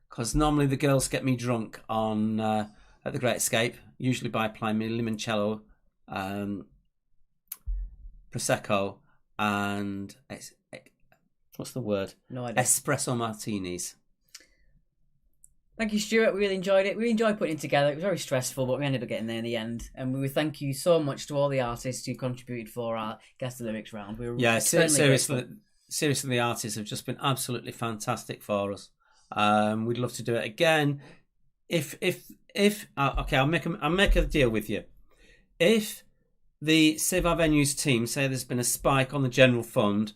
because normally the girls get me drunk on at the Great Escape, usually by applying me limoncello, Prosecco, and what's the word? No idea. Espresso martinis. Thank you, Stuart. We really enjoyed it. We enjoyed putting it together. It was very stressful, but we ended up getting there in the end. And we would thank you so much to all the artists who contributed for our Guess the Lyrics round. We were seriously, the artists have just been absolutely fantastic for us. We'd love to do it again. I'll make a deal with you. If the Save Our Venues team say there's been a spike on the general fund,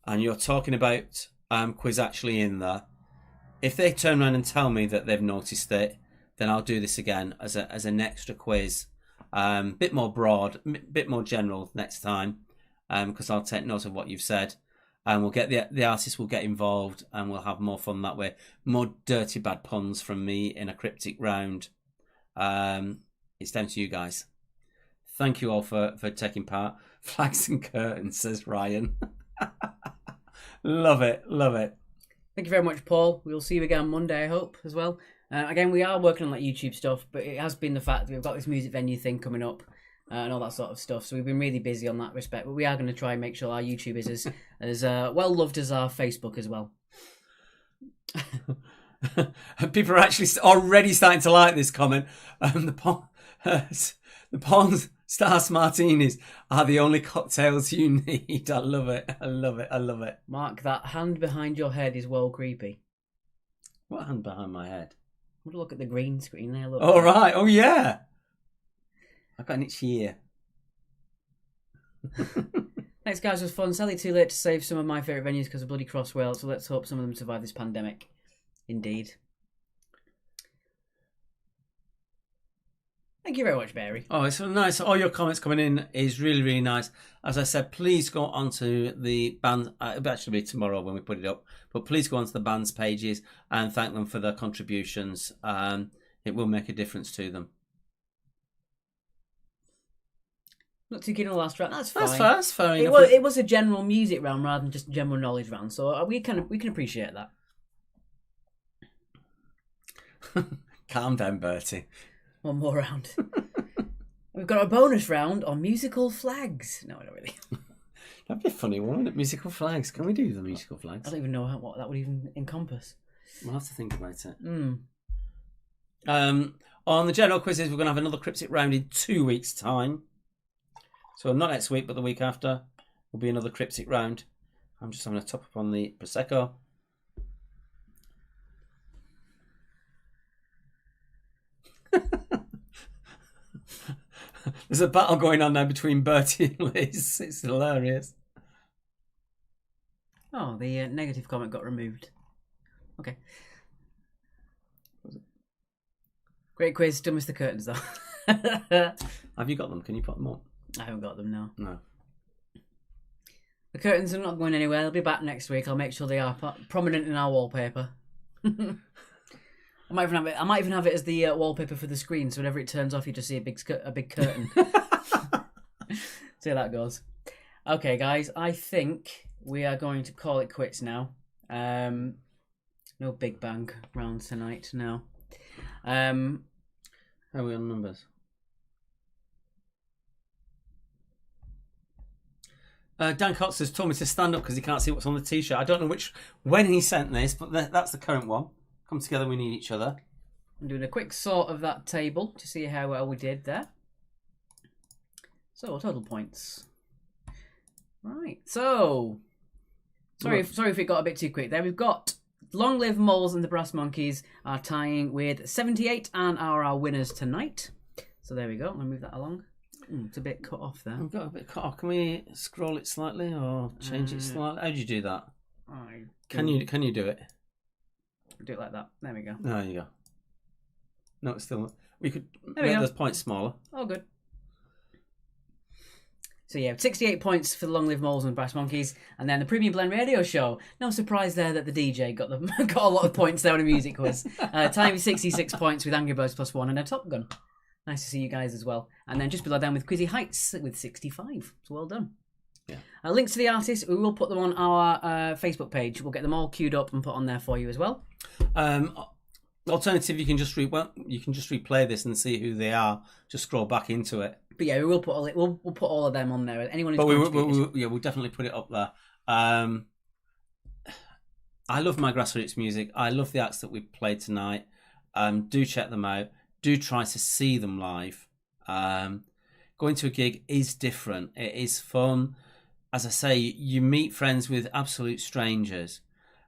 and you're talking about Quiz Actually in there, if they turn around and tell me that they've noticed it, then I'll do this again as an extra quiz, bit more broad, bit more general next time. because I'll take note of what you've said, and we'll get the artists will get involved, and we'll have more fun that way. More dirty bad puns from me in a cryptic round. It's down to you guys. Thank you all for taking part. Flags and curtains, says Ryan. Love it. Thank you very much, Paul. We'll see you again Monday, I hope, as well. Again, we are working on that YouTube stuff, but it has been the fact that we've got this music venue thing coming up and all that sort of stuff. So we've been really busy on that respect. But we are going to try and make sure our YouTube is as well loved as our Facebook as well. People are actually already starting to like this comment. The Pawn Stars Martinis are the only cocktails you need. I love it. Mark, that hand behind your head is well creepy. What hand behind my head? Look at the green screen there. Look. Oh, right. Oh, yeah. I've got an itchy ear. Thanks, guys. It was fun. Sadly, too late to save some of my favourite venues because of bloody Crossrail. So let's hope some of them survive this pandemic. Indeed. Thank you very much, Barry. Oh, it's so nice. All your comments coming in is really, really nice. As I said, please go onto the band. It'll actually be tomorrow when we put it up. But please go onto the band's pages and thank them for their contributions. It will make a difference to them. Not too keen on the last round. That's fine. That's fair enough. It was a general music round rather than just general knowledge round. So we can appreciate that. Calm down, Bertie. One more round. We've got a bonus round on musical flags. No, not really. That'd be a funny one, wouldn't it? Musical flags. Can we do the musical flags? I don't even know what that would even encompass. We'll have to think about it. On the general quizzes, we're going to have another cryptic round in 2 weeks' time. So not next week, but the week after will be another cryptic round. I'm just having a top up on the Prosecco. There's a battle going on now between Bertie and Liz. It's hilarious. Oh, the negative comment got removed. Okay. Great quiz. Still missed the curtains, though. Have you got them? Can you put them up? I haven't got them, no. No. The curtains are not going anywhere. They'll be back next week. I'll make sure they are prominent in our wallpaper. I might even have it as the wallpaper for the screen, so whenever it turns off, you just see a big curtain. See how that goes. Okay, guys, I think we are going to call it quits now. No Big Bang round tonight, no. How are we on numbers? Dan Cox has told me to stand up because he can't see what's on the t-shirt. I don't know when he sent this, but that's the current one. Come together, we need each other. I'm doing a quick sort of that table to see how well we did there. So, total points. Right, so... Sorry if it got a bit too quick there. We've got Long Live Moles and the Brass Monkeys are tying with 78 and are our winners tonight. So there we go. I'm going to move that along. It's a bit cut off there. I've got a bit cut off. Can we scroll it slightly or change it slightly? How do you do that? Can you do it? Do it like that. There we go. There you go. No, it's still... We could make those points smaller. Oh, good. So yeah, 68 points for the Long Live Moles and Brass Monkeys, and then the Premium Blend Radio Show. No surprise there that the DJ got a lot of points there on a music quiz. Tying with 66 points with Angry Birds +1 and a Top Gun. Nice to see you guys as well. And then just below down with Quizzy Heights with 65. So well done. Yeah. Links to the artists, we will put them on our Facebook page. We'll get them all queued up and put on there for you as well. Alternative, you can just replay this and see who they are. Just scroll back into it. But yeah, we will put we'll put all of them on there. Anyone who's we'll definitely put it up there. I love my Grassroots music. I love the acts that we played tonight. Do check them out. Do try to see them live. Going to a gig is different. It is fun. As I say, you meet friends with absolute strangers,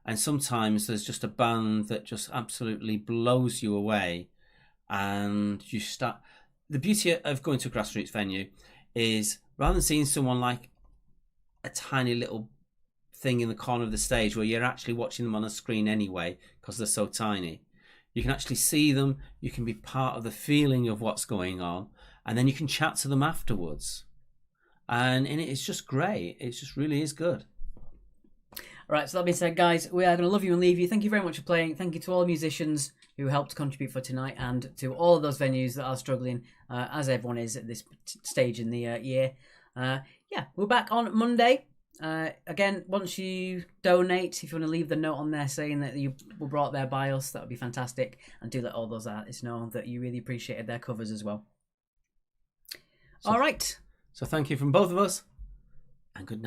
and sometimes there's just a band that just absolutely blows you away, and you start. The beauty of going to a Grassroots venue is rather than seeing someone like a tiny little thing in the corner of the stage where you're actually watching them on a screen anyway because they're so tiny, you can actually see them, you can be part of the feeling of what's going on, and then you can chat to them afterwards. and in it, it's just great. It just really is good. All right, so that being said, guys, we are going to love you and leave you. Thank you very much for playing. Thank you to all the musicians who helped contribute for tonight, and to all of those venues that are struggling, as everyone is at this stage in the year. Yeah, we're back on Monday. Again, once you donate, if you want to leave the note on there saying that you were brought there by us, that would be fantastic. And do let all those artists know that you really appreciated their covers as well. All right. So thank you from both of us, and good night.